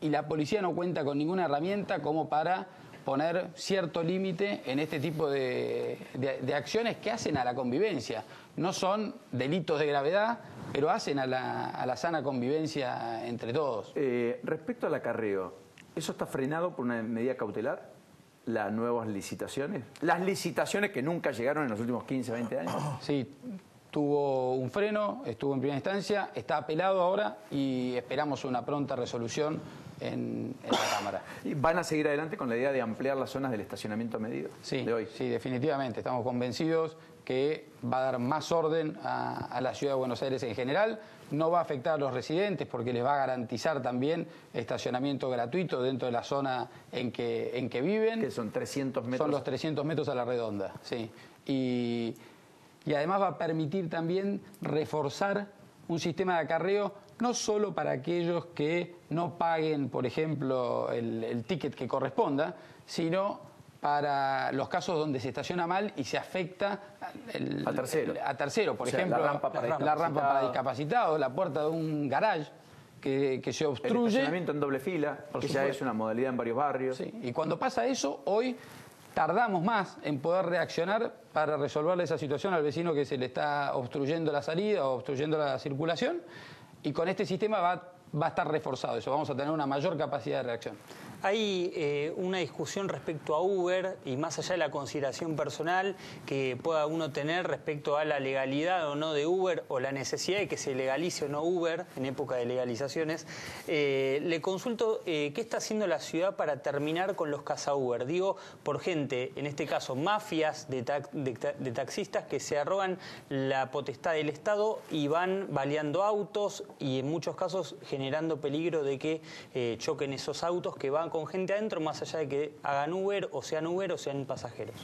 y la policía no cuenta con ninguna herramienta como para poner cierto límite en este tipo de acciones que hacen a la convivencia. No son delitos de gravedad, pero hacen a la sana convivencia entre todos. Respecto al acarreo, ¿eso está frenado por una medida cautelar? ¿Las nuevas licitaciones? ¿Las licitaciones que nunca llegaron en los últimos 15, 20 años? Sí, tuvo un freno, estuvo en primera instancia, está apelado ahora y esperamos una pronta resolución en la Cámara. ¿Y van a seguir adelante con la idea de ampliar las zonas del estacionamiento medido de hoy? Sí, definitivamente. Estamos convencidos que va a dar más orden a la Ciudad de Buenos Aires en general. No va a afectar a los residentes porque les va a garantizar también estacionamiento gratuito dentro de la zona en que viven. Que son 300 metros. Son los 300 metros a la redonda, sí. Y además va a permitir también reforzar un sistema de acarreo no solo para aquellos que no paguen, por ejemplo, el ticket que corresponda, sino para los casos donde se estaciona mal y se afecta a tercero. Por ejemplo, la rampa para discapacitados, la puerta de un garage que se obstruye. El estacionamiento en doble fila, que ya es una modalidad en varios barrios. Sí. Y cuando pasa eso, hoy tardamos más en poder reaccionar para resolverle esa situación al vecino que se le está obstruyendo la salida o obstruyendo la circulación. Y con este sistema va a estar reforzado eso, vamos a tener una mayor capacidad de reacción. Hay una discusión respecto a Uber y más allá de la consideración personal que pueda uno tener respecto a la legalidad o no de Uber o la necesidad de que se legalice o no Uber en época de legalizaciones. Le consulto qué está haciendo la ciudad para terminar con los caza-Uber. Digo, por gente, en este caso, mafias de taxistas que se arrogan la potestad del Estado y van baleando autos y en muchos casos generando peligro de que choquen esos autos que van con gente adentro, más allá de que hagan Uber o sean pasajeros.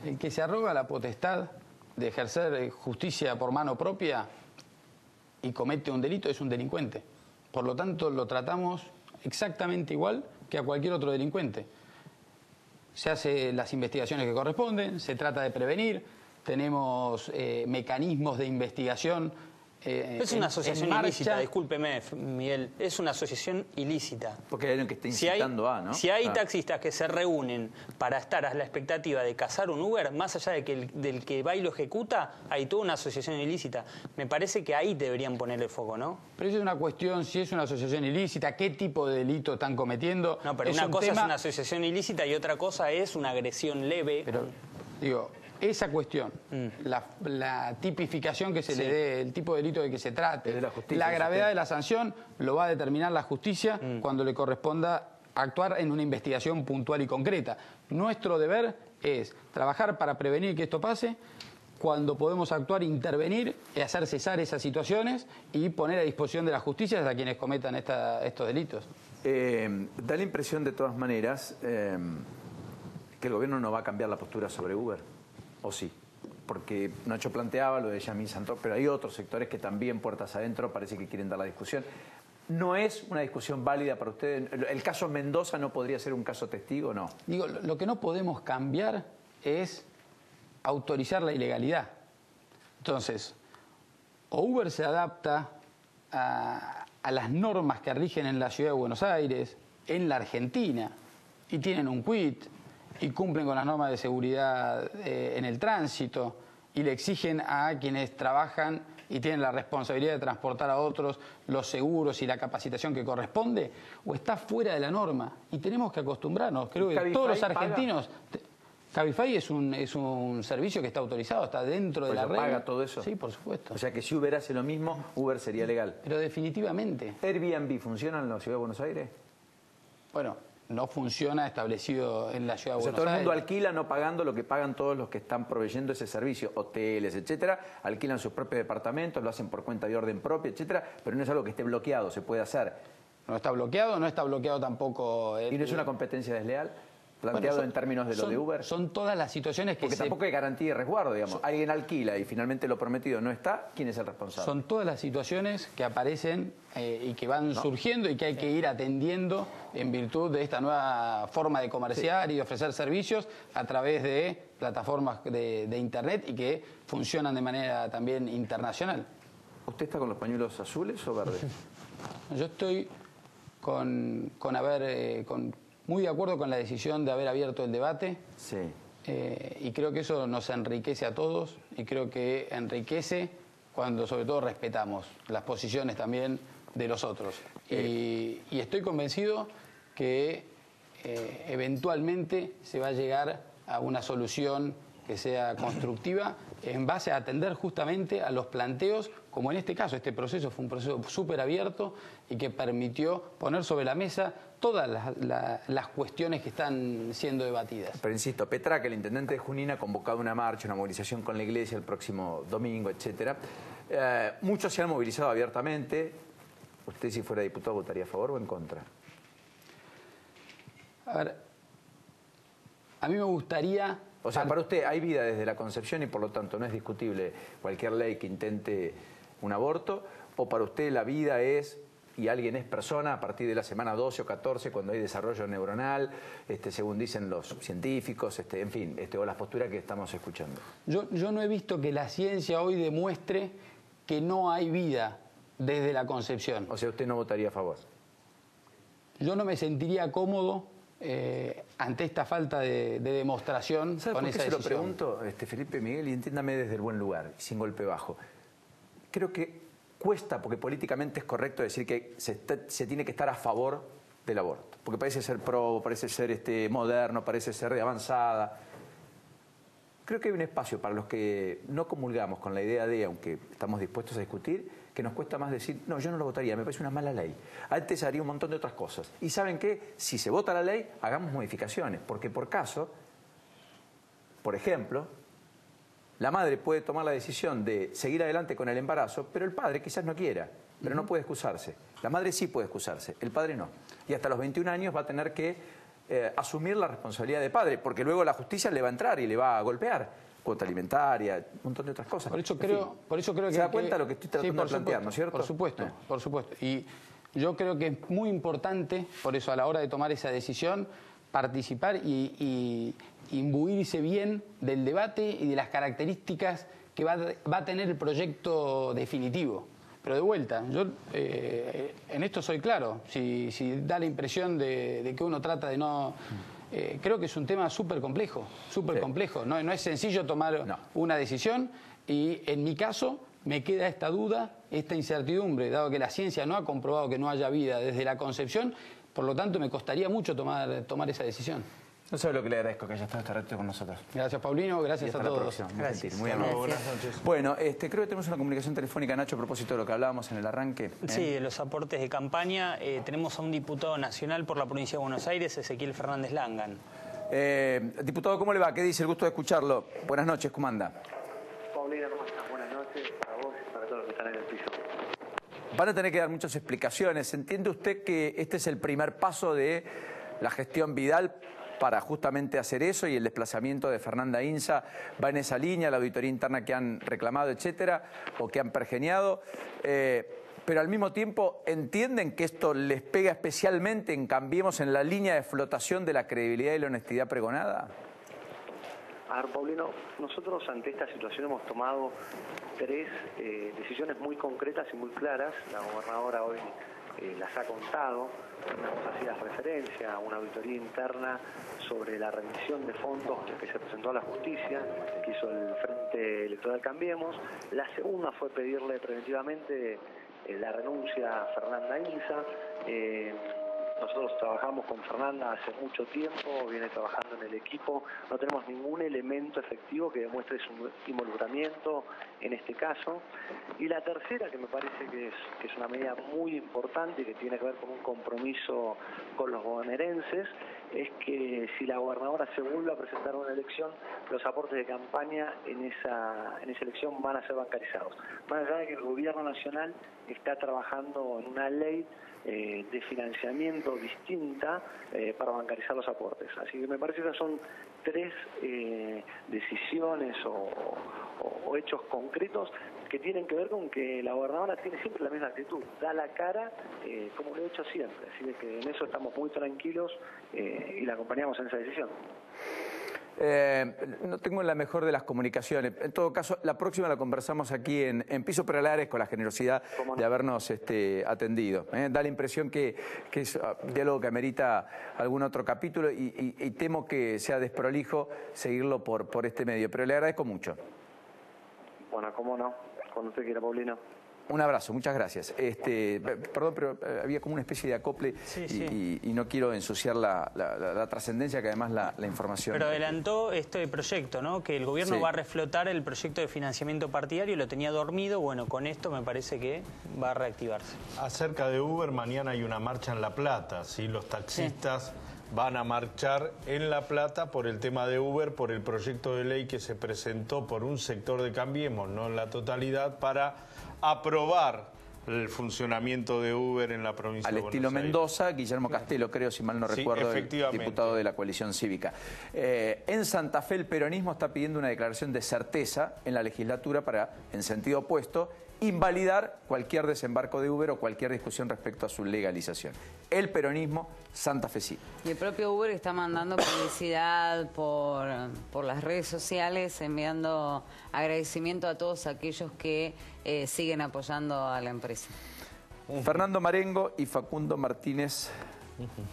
El que se arroga la potestad de ejercer justicia por mano propia y comete un delito es un delincuente. Por lo tanto, lo tratamos exactamente igual que a cualquier otro delincuente. Se hacen las investigaciones que corresponden, se trata de prevenir, tenemos mecanismos de investigación. Es una asociación ilícita, discúlpeme, Miguel, es una asociación ilícita. Porque hay alguien que está incitando ¿no? Si hay taxistas que se reúnen para estar a la expectativa de cazar un Uber, más allá de que del que va y lo ejecuta, hay toda una asociación ilícita. Me parece que ahí deberían ponerle foco, ¿no? Pero eso es una cuestión, si es una asociación ilícita, qué tipo de delito están cometiendo. No, pero una cosa es una asociación ilícita y otra cosa es una agresión leve. Pero, digo, esa cuestión, la tipificación que se le dé, el tipo de delito de que se trate, la gravedad de la sanción, lo va a determinar la justicia cuando le corresponda actuar en una investigación puntual y concreta. Nuestro deber es trabajar para prevenir que esto pase, cuando podemos actuar, intervenir y hacer cesar esas situaciones y poner a disposición de la justicia a quienes cometan estos delitos. Da la impresión, de todas maneras, que el gobierno no va a cambiar la postura sobre Uber. ¿O sí? Porque Nacho planteaba lo de Yamil Santoro, pero hay otros sectores que también, puertas adentro, parece que quieren dar la discusión. ¿No es una discusión válida para ustedes? ¿El caso Mendoza no podría ser un caso testigo? No. Digo, lo que no podemos cambiar es autorizar la ilegalidad. Entonces, o Uber se adapta a las normas que rigen en la Ciudad de Buenos Aires, en la Argentina, y tienen un quit, y cumplen con las normas de seguridad en el tránsito y le exigen a quienes trabajan y tienen la responsabilidad de transportar a otros los seguros y la capacitación que corresponde, o está fuera de la norma. Y tenemos que acostumbrarnos. Creo que todos los argentinos... Cabify es un servicio que está autorizado, está dentro de la red. ¿Paga todo eso? Sí, por supuesto. O sea que si Uber hace lo mismo, Uber sería legal. Pero definitivamente. ¿Airbnb funciona en la Ciudad de Buenos Aires? Bueno, no funciona establecido en la Ciudad de Buenos Aires. Todo el mundo alquila no pagando lo que pagan todos los que están proveyendo ese servicio, hoteles, etcétera, alquilan sus propios departamentos, lo hacen por cuenta de orden propia, etcétera, pero no es algo que esté bloqueado, se puede hacer. No está bloqueado tampoco. ¿Y no es una competencia desleal? Planteado en términos de lo de Uber. Son todas las situaciones que Porque tampoco hay garantía y resguardo, digamos. Alguien alquila y finalmente lo prometido no está, ¿quién es el responsable? Son todas las situaciones que aparecen y que van surgiendo y que hay que ir atendiendo en virtud de esta nueva forma de comerciar y de ofrecer servicios a través de plataformas de Internet y que funcionan de manera también internacional. ¿Usted está con los pañuelos azules o verdes? Yo estoy muy de acuerdo con la decisión de haber abierto el debate. Sí. Y creo que eso nos enriquece a todos y creo que enriquece cuando sobre todo respetamos las posiciones también de los otros. Y estoy convencido que eventualmente se va a llegar a una solución que sea constructiva, en base a atender justamente a los planteos, como en este caso. Este proceso fue un proceso súper abierto y que permitió poner sobre la mesa todas las cuestiones que están siendo debatidas. Pero insisto, Petraca, el intendente de Junín, ha convocado una marcha, una movilización con la iglesia el próximo domingo, etcétera. Muchos se han movilizado abiertamente. ¿Usted, si fuera diputado, votaría a favor o en contra? A ver, a mí me gustaría... O sea, para usted hay vida desde la concepción y por lo tanto no es discutible cualquier ley que intente un aborto, o para usted la vida es, y alguien es persona a partir de la semana 12 o 14 cuando hay desarrollo neuronal, según dicen los científicos, en fin, o las posturas que estamos escuchando. Yo no he visto que la ciencia hoy demuestre que no hay vida desde la concepción. O sea, usted no votaría a favor. Yo no me sentiría cómodo ante esta falta de demostración con esa decisión. Se lo pregunto, Felipe Miguel, y entiéndame desde el buen lugar, sin golpe bajo. Creo que cuesta, porque políticamente es correcto decir que se tiene que estar a favor del aborto, porque parece ser pro, parece ser moderno, parece ser de avanzada. Creo que hay un espacio para los que no comulgamos con la idea de, aunque estamos dispuestos a discutir, que nos cuesta más decir, no, yo no lo votaría, me parece una mala ley. Antes haría un montón de otras cosas. Y ¿saben qué? Si se vota la ley, hagamos modificaciones, porque por caso, por ejemplo, la madre puede tomar la decisión de seguir adelante con el embarazo, pero el padre quizás no quiera, pero no puede excusarse. La madre sí puede excusarse, el padre no. Y hasta los 21 años va a tener que asumir la responsabilidad de padre, porque luego la justicia le va a entrar y le va a golpear. Cuota alimentaria, un montón de otras cosas. Por eso creo que... ¿Se da cuenta de lo que estoy tratando de plantear, no es cierto? Por supuesto, por supuesto. Y yo creo que es muy importante, por eso a la hora de tomar esa decisión, participar y imbuirse bien del debate y de las características que va a tener el proyecto definitivo. Pero de vuelta, yo en esto soy claro. Si da la impresión de que uno trata de no... creo que es un tema súper complejo, complejo. No es sencillo tomar una decisión y en mi caso me queda esta duda, esta incertidumbre, dado que la ciencia no ha comprobado que no haya vida desde la concepción, por lo tanto me costaría mucho tomar esa decisión. No sabe lo que le agradezco que haya estado este rato con nosotros. Gracias, Paulino, gracias a todos. Gracias. Muy amable. Buenas noches. Bueno, creo que tenemos una comunicación telefónica, Nacho, a propósito de lo que hablábamos en el arranque. Sí, de los aportes de campaña. Tenemos a un diputado nacional por la provincia de Buenos Aires, Ezequiel Fernández Langan. Diputado, ¿cómo le va? ¿Qué dice? El gusto de escucharlo. Buenas noches, ¿cómo anda? Paulina, ¿cómo estás? Buenas noches para vos y para todos los que están en el piso. Van a tener que dar muchas explicaciones. ¿Entiende usted que este es el primer paso de la gestión Vidal para justamente hacer eso y el desplazamiento de Fernanda Inza va en esa línea, la auditoría interna que han reclamado, etcétera, o que han pergeniado? Pero al mismo tiempo entienden que esto les pega especialmente en Cambiemos en la línea de flotación de la credibilidad y la honestidad pregonada. A ver, Paulino, nosotros ante esta situación hemos tomado tres decisiones muy concretas y muy claras. La gobernadora hoy las ha contado. Vos hacías referencia a una auditoría interna sobre la rendición de fondos que se presentó a la justicia, que hizo el Frente Electoral Cambiemos. La segunda fue pedirle preventivamente la renuncia a Fernanda Inza. Nosotros trabajamos con Fernanda hace mucho tiempo, viene trabajando en el equipo, no tenemos ningún elemento efectivo que demuestre su involucramiento en este caso. Y la tercera, que me parece que es una medida muy importante y que tiene que ver con un compromiso con los bonaerenses, es que si la gobernadora se vuelve a presentar una elección, los aportes de campaña en esa elección van a ser bancarizados. Más allá de que el gobierno nacional está trabajando en una ley de financiamiento distinta para bancarizar los aportes. Así que me parece que esas son tres decisiones o hechos concretos que tienen que ver con que la gobernadora tiene siempre la misma actitud, da la cara como lo he hecho siempre. Así que en eso estamos muy tranquilos y la acompañamos en esa decisión. No tengo la mejor de las comunicaciones. En todo caso, la próxima la conversamos aquí en piso, pero le agradezco la generosidad de habernos atendido. Da la impresión que es un diálogo que amerita algún otro capítulo y temo que sea desprolijo seguirlo por este medio, pero le agradezco mucho. Bueno, cómo no, cuando usted quiera, Paulino. Un abrazo, muchas gracias. Perdón, pero había como una especie de acople y no quiero ensuciar la trascendencia que además la información. Pero adelantó este proyecto, ¿no? Que el gobierno va a reflotar el proyecto de financiamiento partidario, lo tenía dormido. Bueno, con esto me parece que va a reactivarse. Acerca de Uber, mañana hay una marcha en La Plata, ¿sí? Los taxistas van a marchar en La Plata por el tema de Uber, por el proyecto de ley que se presentó por un sector de Cambiemos, no en la totalidad, para aprobar el funcionamiento de Uber en la provincia de Buenos Aires. Al estilo Mendoza, Guillermo Castelo, creo, si mal no recuerdo, el diputado de la coalición cívica. En Santa Fe el peronismo está pidiendo una declaración de certeza en la legislatura para, en sentido opuesto, invalidar cualquier desembarco de Uber o cualquier discusión respecto a su legalización. El peronismo santafesino. Y el propio Uber está mandando publicidad por las redes sociales, enviando agradecimiento a todos aquellos que siguen apoyando a la empresa. Fernando Marengo y Facundo Martínez.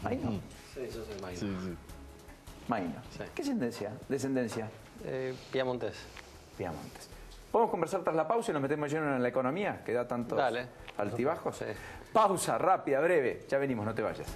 ¿Maino? Sí, yo soy Maino. Sí. Maino. Sí. ¿Qué descendencia? Piamontés. Piamontés. ¿Podemos conversar tras la pausa y nos metemos lleno en la economía, que da tantos altibajos? Sí. Pausa, rápida, breve. Ya venimos, no te vayas.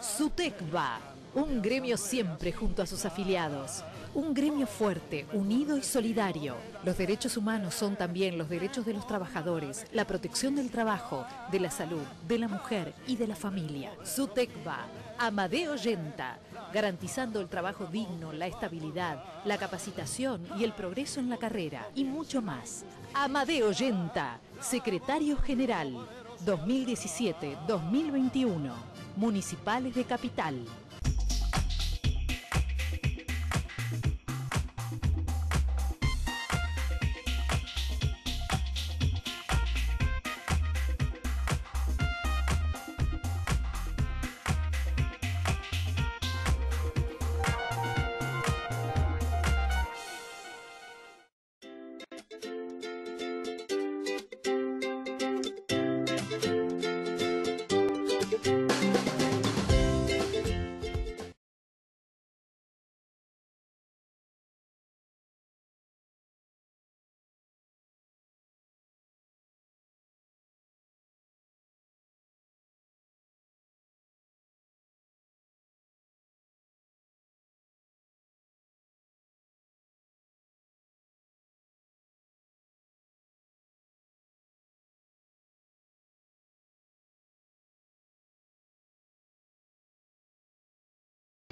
SUTECBA, un gremio siempre junto a sus afiliados. Un gremio fuerte, unido y solidario. Los derechos humanos son también los derechos de los trabajadores, la protección del trabajo, de la salud, de la mujer y de la familia. SUTECBA, Amadeo Yenta, garantizando el trabajo digno, la estabilidad, la capacitación y el progreso en la carrera, y mucho más. Amadeo Yenta, secretario general, 2017-2021, Municipales de Capital.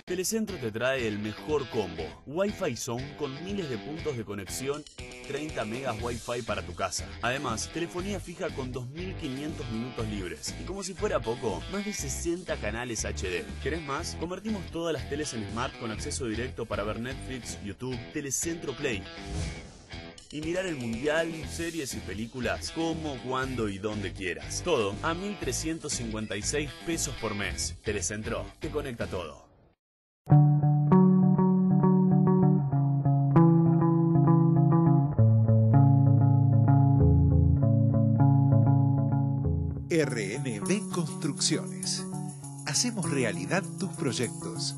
Telecentro te trae el mejor combo. Wi-Fi Zone con miles de puntos de conexión, 30 megas Wi-Fi para tu casa. Además, telefonía fija con 2.500 minutos libres. Y como si fuera poco, más de 60 canales HD. ¿Querés más? Convertimos todas las teles en Smart con acceso directo para ver Netflix, YouTube, Telecentro Play. Y mirar el mundial, series y películas como, cuando y donde quieras. Todo a 1.356 pesos por mes. Telecentro, te conecta todo. RNB Construcciones. Hacemos realidad tus proyectos.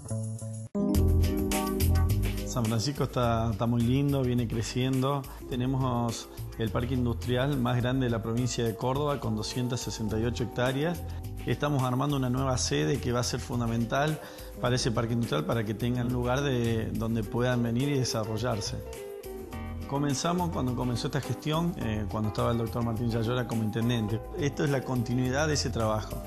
San Francisco está muy lindo, viene creciendo. Tenemos el parque industrial más grande de la provincia de Córdoba con 268 hectáreas. Estamos armando una nueva sede que va a ser fundamental para ese parque industrial para que tengan lugar donde puedan venir y desarrollarse. Comenzamos cuando comenzó esta gestión, cuando estaba el doctor Martín Yayora como intendente. Esto es la continuidad de ese trabajo.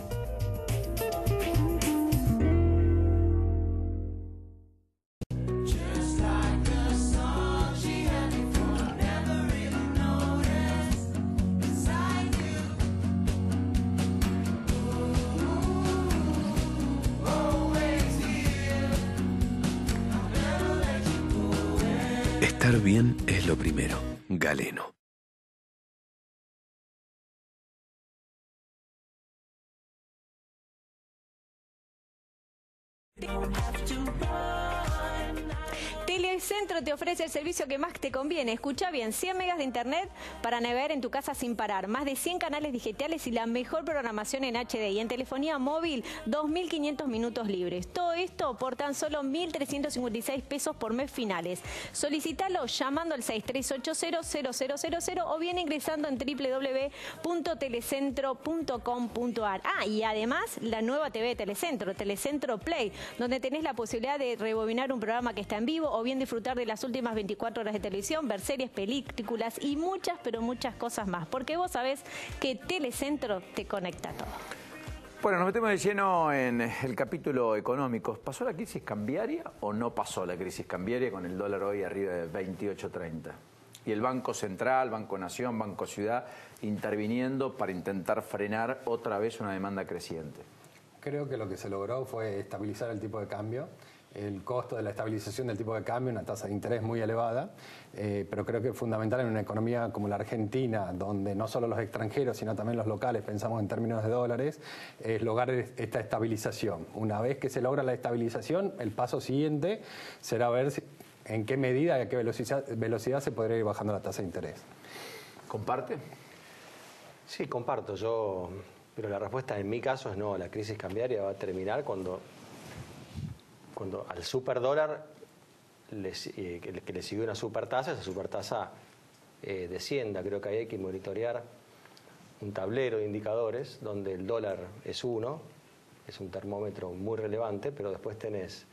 Estar bien es lo primero. Galeno. Don't have to run. Telecentro te ofrece el servicio que más te conviene. Escucha bien, 100 megas de internet para navegar en tu casa sin parar, más de 100 canales digitales y la mejor programación en HD. Y en telefonía móvil, 2.500 minutos libres. Todo esto por tan solo 1.356 pesos por mes finales. Solicítalo llamando al 6380-0000 o bien ingresando en www.telecentro.com.ar. Y además la nueva TV de Telecentro, Telecentro Play, donde tenés la posibilidad de rebobinar un programa que está en vivo o bien disfrutar de las últimas 24 horas de televisión, ver series, películas y muchas, pero muchas cosas más. Porque vos sabés que Telecentro te conecta a todo. Bueno, nos metemos de lleno en el capítulo económico. ¿Pasó la crisis cambiaria o no pasó la crisis cambiaria con el dólar hoy arriba de 28.30? Y el Banco Central, Banco Nación, Banco Ciudad interviniendo para intentar frenar otra vez una demanda creciente. Creo que lo que se logró fue estabilizar el tipo de cambio. El costo de la estabilización del tipo de cambio, una tasa de interés muy elevada, pero creo que es fundamental en una economía como la Argentina, donde no solo los extranjeros, sino también los locales, pensamos en términos de dólares, es lograr esta estabilización. Una vez que se logra la estabilización, el paso siguiente será ver en qué medida y a qué velocidad se podría ir bajando la tasa de interés. ¿Comparte? Sí, comparto. Pero la respuesta en mi caso es no. La crisis cambiaria va a terminar cuando al superdólar que le siguió una supertasa, esa supertasa descienda. Creo que ahí hay que monitorear un tablero de indicadores donde el dólar es 1, es un termómetro muy relevante, pero después tenés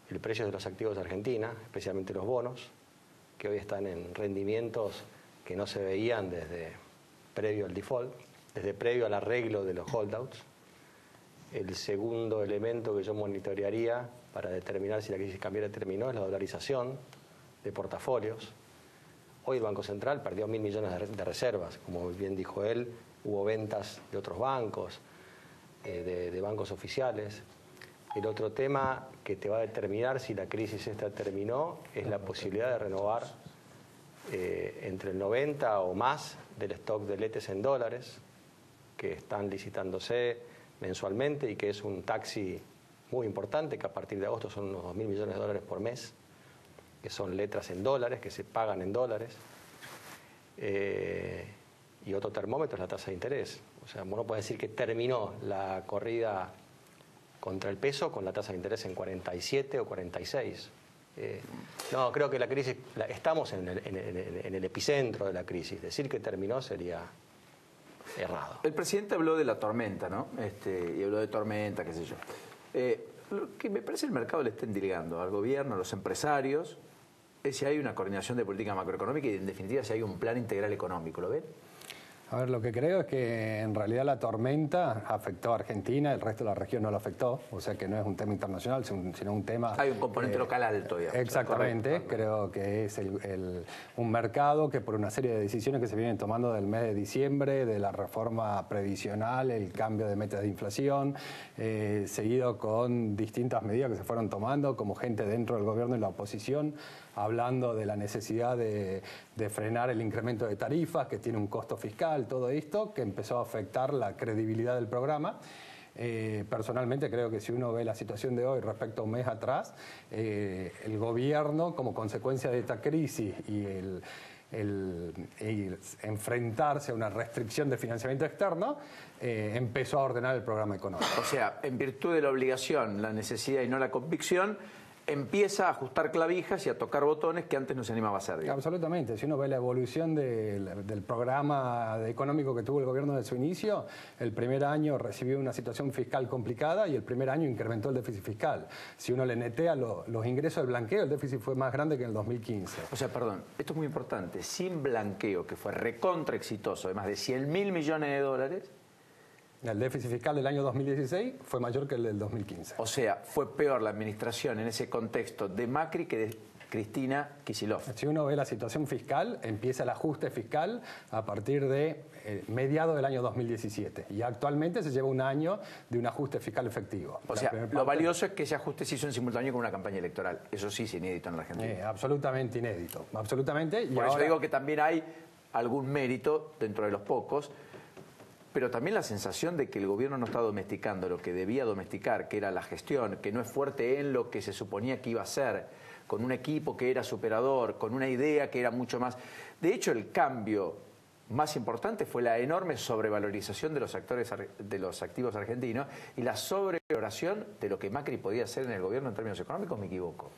el precio de los activos de Argentina, especialmente los bonos, que hoy están en rendimientos que no se veían desde previo al default, desde previo al arreglo de los holdouts. El segundo elemento que yo monitorearía para determinar si la crisis cambiaria terminó es la dolarización de portafolios. Hoy el Banco Central perdió 1.000 millones de reservas. Como bien dijo él, hubo ventas de otros bancos, de bancos oficiales. El otro tema que te va a determinar si la crisis esta terminó es la posibilidad de renovar entre el 90 o más del stock de letes en dólares que están licitándose mensualmente y que es un taxi muy importante, que a partir de agosto son unos 2.000 millones de dólares por mes, que son letras en dólares, que se pagan en dólares. Y otro termómetro es la tasa de interés. O sea, uno puede decir que terminó la corrida contra el peso con la tasa de interés en 47 o 46. No, creo que la crisis, estamos en el epicentro de la crisis. Decir que terminó sería errado. El presidente habló de la tormenta, ¿no? Y habló de tormenta, qué sé yo. Lo que me parece el mercado le está endilgando al gobierno, a los empresarios, es si hay una coordinación de política macroeconómica y en definitiva si hay un plan integral económico, ¿lo ven? A ver, lo que creo es que en realidad la tormenta afectó a Argentina, el resto de la región no lo afectó, o sea que no es un tema internacional, sino un tema... Hay un componente local alto, digamos. Exactamente, correcto. Creo que es un mercado que por una serie de decisiones que se vienen tomando del mes de diciembre, de la reforma previsional, el cambio de meta de inflación, seguido con distintas medidas que se fueron tomando, como gente dentro del gobierno y la oposición, hablando de la necesidad de frenar el incremento de tarifas, que tiene un costo fiscal, todo esto, que empezó a afectar la credibilidad del programa. Personalmente creo que si uno ve la situación de hoy respecto a un mes atrás, el gobierno, como consecuencia de esta crisis y el enfrentarse a una restricción de financiamiento externo, empezó a ordenar el programa económico. O sea, en virtud de la obligación, la necesidad y no la convicción, empieza a ajustar clavijas y a tocar botones que antes no se animaba a hacer. Digamos. Absolutamente. Si uno ve la evolución del programa económico que tuvo el gobierno desde su inicio, el primer año recibió una situación fiscal complicada y el primer año incrementó el déficit fiscal. Si uno le netea los ingresos del blanqueo, el déficit fue más grande que en el 2015. O sea, perdón, esto es muy importante. Sin blanqueo, que fue recontra exitoso, de más de 100.000 millones de dólares... El déficit fiscal del año 2016 fue mayor que el del 2015. O sea, fue peor la administración en ese contexto de Macri que de Cristina Kicillof. Si uno ve la situación fiscal, empieza el ajuste fiscal a partir de mediados del año 2017. Y actualmente se lleva un año de un ajuste fiscal efectivo. O sea, lo valioso es que ese ajuste se hizo en simultáneo con una campaña electoral. Eso sí es inédito en la Argentina. Absolutamente inédito. Absolutamente. Por eso digo que también hay algún mérito, dentro de los pocos, pero también la sensación de que el gobierno no está domesticando lo que debía domesticar, que era la gestión, que no es fuerte en lo que se suponía que iba a ser, con un equipo que era superador, con una idea que era mucho más... De hecho, el cambio más importante fue la enorme sobrevalorización de los activos argentinos y la sobrevaloración de lo que Macri podía hacer en el gobierno en términos económicos. ¿Me equivoco?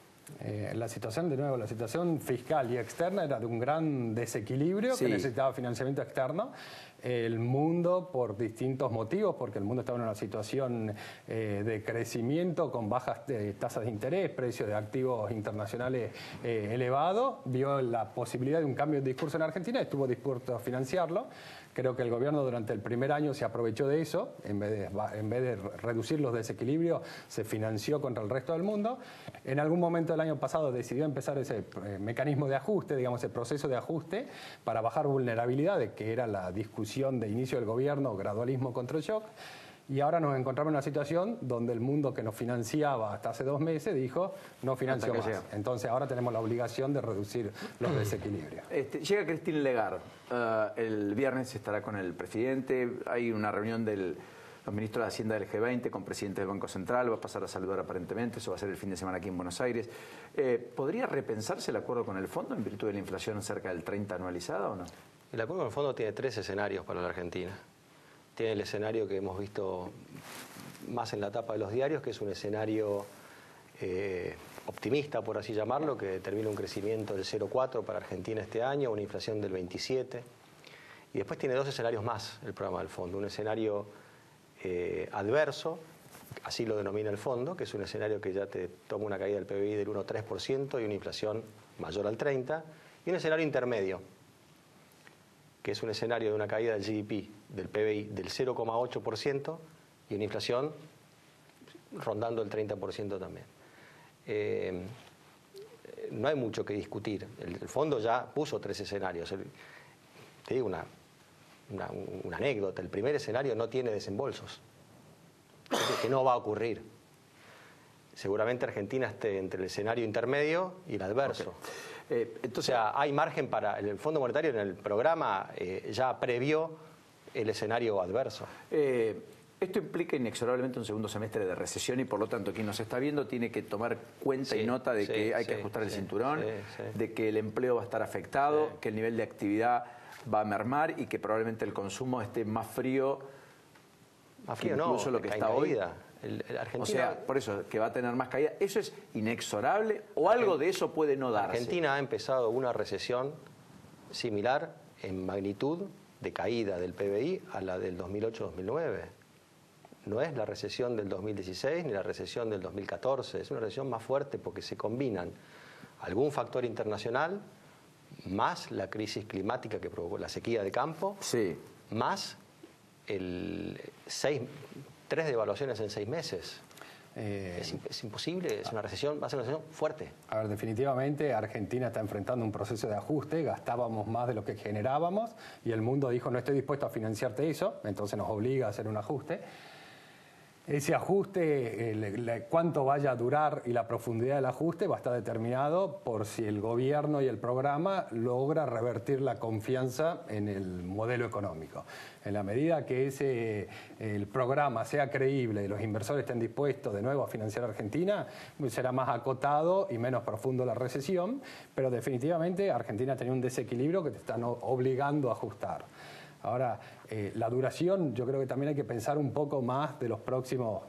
La situación fiscal y externa era de un gran desequilibrio, sí, que necesitaba financiamiento externo. El mundo, por distintos motivos, porque el mundo estaba en una situación de crecimiento con bajas tasas de interés, precios de activos internacionales elevados, vio la posibilidad de un cambio de discurso en Argentina y estuvo dispuesto a financiarlo. Creo que el gobierno durante el primer año se aprovechó de eso, en vez de reducir los desequilibrios, se financió contra el resto del mundo. En algún momento del año pasado decidió empezar ese mecanismo de ajuste, digamos, ese proceso de ajuste para bajar vulnerabilidades, que era la discusión de inicio del gobierno, gradualismo contra el shock. Y ahora nos encontramos en una situación donde el mundo que nos financiaba hasta hace 2 meses dijo no financió más. Entonces ahora tenemos la obligación de reducir los desequilibrios. Llega Christine Lagarde. El viernes estará con el presidente. Hay una reunión de los ministros de Hacienda del G20 con presidentes del Banco Central. Va a pasar a saludar aparentemente. Eso va a ser el fin de semana aquí en Buenos Aires. ¿Podría repensarse el acuerdo con el fondo en virtud de la inflación cerca del 30 anualizada o no? El acuerdo con el fondo tiene 3 escenarios para la Argentina. Tiene el escenario que hemos visto más en la tapa de los diarios, que es un escenario optimista, por así llamarlo, que determina un crecimiento del 0,4 para Argentina este año, una inflación del 27. Y después tiene 2 escenarios más el programa del fondo. Un escenario adverso, así lo denomina el fondo, que es un escenario que ya te toma una caída del PBI del 1,3% y una inflación mayor al 30%. Y un escenario intermedio, que es un escenario de una caída del GDP, del PBI, del 0,8% y una inflación rondando el 30% también. No hay mucho que discutir. El fondo ya puso 3 escenarios. Te digo una anécdota. El primer escenario no tiene desembolsos. Es que no va a ocurrir. Seguramente Argentina esté entre el escenario intermedio y el adverso. Okay. Entonces, hay margen para... El Fondo Monetario en el programa ya previó el escenario adverso. Esto implica inexorablemente un segundo semestre de recesión y por lo tanto quien nos está viendo tiene que tomar cuenta y nota de que hay que ajustar el cinturón, de que el empleo va a estar afectado, que el nivel de actividad va a mermar y que probablemente el consumo esté más frío que incluso lo que está hoy. Argentina, o sea, por eso, que va a tener más caída. ¿Eso es inexorable o algo de eso puede no darse? Argentina ha empezado una recesión similar en magnitud de caída del PBI a la del 2008-2009. No es la recesión del 2016 ni la recesión del 2014, es una recesión más fuerte porque se combinan algún factor internacional más la crisis climática que provocó la sequía de campo, más 3 devaluaciones en 6 meses. Es imposible, es una recesión, va a ser una recesión fuerte. A ver, definitivamente Argentina está enfrentando un proceso de ajuste, gastábamos más de lo que generábamos y el mundo dijo no estoy dispuesto a financiarte eso, entonces nos obliga a hacer un ajuste. Ese ajuste, cuánto vaya a durar y la profundidad del ajuste va a estar determinado por si el gobierno y el programa logra revertir la confianza en el modelo económico. En la medida que el programa sea creíble y los inversores estén dispuestos de nuevo a financiar a Argentina, será más acotado y menos profundo la recesión, pero definitivamente Argentina tenía un desequilibrio que te están obligando a ajustar. Ahora, la duración, yo creo que también hay que pensar un poco más de los próximos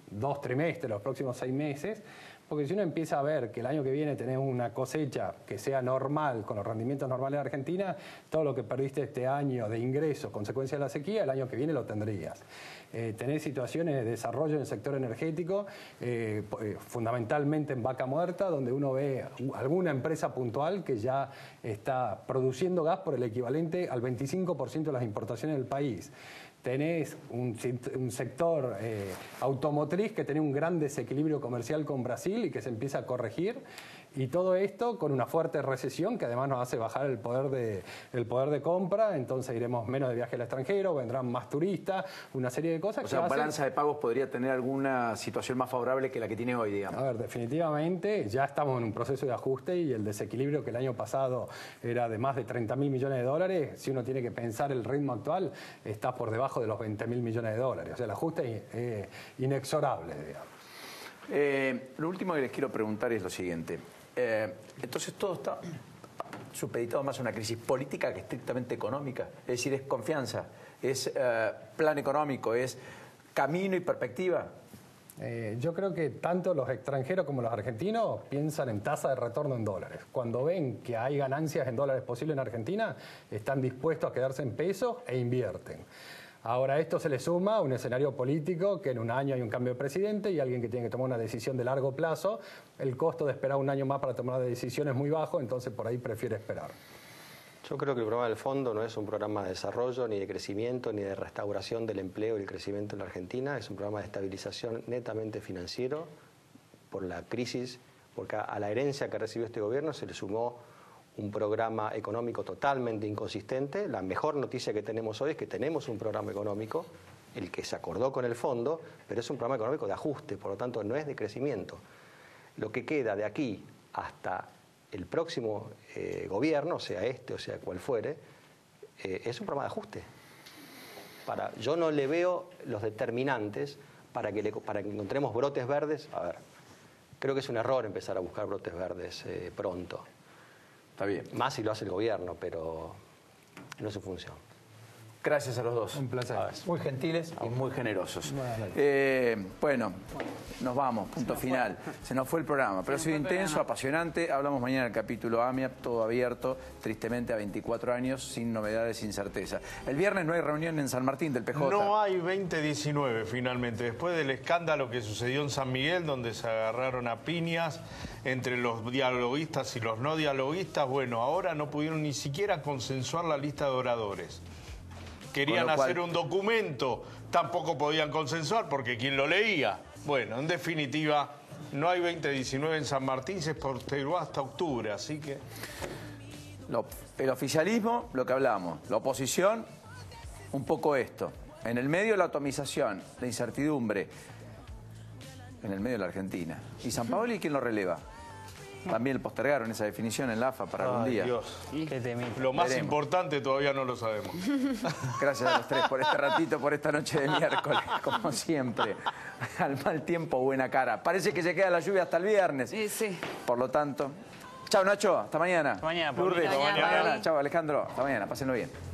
2 trimestres, los próximos 6 meses, porque si uno empieza a ver que el año que viene tenés una cosecha que sea normal, con los rendimientos normales de Argentina, todo lo que perdiste este año de ingresos, consecuencia de la sequía, el año que viene lo tendrías. Tenés situaciones de desarrollo en el sector energético, fundamentalmente en Vaca Muerta, donde uno ve alguna empresa puntual que ya está produciendo gas por el equivalente al 25% de las importaciones del país. Tenés un sector automotriz que tiene un gran desequilibrio comercial con Brasil y que se empieza a corregir. Y todo esto con una fuerte recesión que además nos hace bajar el poder de compra, entonces iremos menos de viaje al extranjero, vendrán más turistas, una serie de cosas. O sea, balanza de pagos podría tener alguna situación más favorable que la que tiene hoy, digamos. A ver, definitivamente ya estamos en un proceso de ajuste y el desequilibrio que el año pasado era de más de 30.000 millones de dólares, si uno tiene que pensar el ritmo actual, está por debajo de los 20.000 millones de dólares. O sea, el ajuste es inexorable, digamos. Lo último que les quiero preguntar es lo siguiente. Entonces todo está supeditado más a una crisis política que estrictamente económica. Es decir, es confianza, es plan económico, es camino y perspectiva. Yo creo que tanto los extranjeros como los argentinos piensan en tasa de retorno en dólares. Cuando ven que hay ganancias en dólares posibles en Argentina, están dispuestos a quedarse en pesos e invierten. Ahora, a esto se le suma un escenario político que en un año hay un cambio de presidente y alguien que tiene que tomar una decisión de largo plazo. El costo de esperar un año más para tomar la decisión es muy bajo, entonces por ahí prefiere esperar. Yo creo que el programa del fondo no es un programa de desarrollo, ni de crecimiento, ni de restauración del empleo y el crecimiento en la Argentina. Es un programa de estabilización netamente financiero por la crisis, porque a la herencia que recibió este gobierno se le sumó un programa económico totalmente inconsistente. La mejor noticia que tenemos hoy es que tenemos un programa económico, el que se acordó con el fondo, pero es un programa económico de ajuste, por lo tanto no es de crecimiento. Lo que queda de aquí hasta el próximo gobierno, sea este o sea cual fuere, es un programa de ajuste. Yo no le veo los determinantes para que encontremos brotes verdes. A ver, creo que es un error empezar a buscar brotes verdes pronto. Está bien. Más si lo hace el gobierno, pero no es su función. Gracias a los dos. Un placer. Muy gentiles y muy generosos. Bueno, nos vamos, punto final. Se nos fue el programa, pero ha sido intenso, apasionante. Hablamos mañana del capítulo AMIA, todo abierto, tristemente a 24 años, sin novedades, sin certeza. El viernes no hay reunión en San Martín del PJ. No hay 2019 finalmente, después del escándalo que sucedió en San Miguel, donde se agarraron a piñas entre los dialoguistas y los no dialoguistas. Bueno, ahora no pudieron ni siquiera consensuar la lista de oradores. Querían hacer un documento, tampoco podían consensuar porque ¿quién lo leía? Bueno, en definitiva, no hay 2019 en San Martín, se postergó hasta octubre, así que... El oficialismo, lo que hablamos, la oposición, un poco esto. En el medio la atomización, la incertidumbre, en el medio de la Argentina. ¿Y San Paoli quién lo releva? También postergaron esa definición en la AFA para algún día. Dios. Lo más importante todavía no lo sabemos. Gracias a los tres por este ratito, por esta noche de miércoles, como siempre. Al mal tiempo, buena cara. Parece que se queda la lluvia hasta el viernes. Sí. Por lo tanto, chao Nacho, hasta mañana. Hasta mañana. Lourdes, Hasta mañana. Chao Alejandro, hasta mañana, pásenlo bien.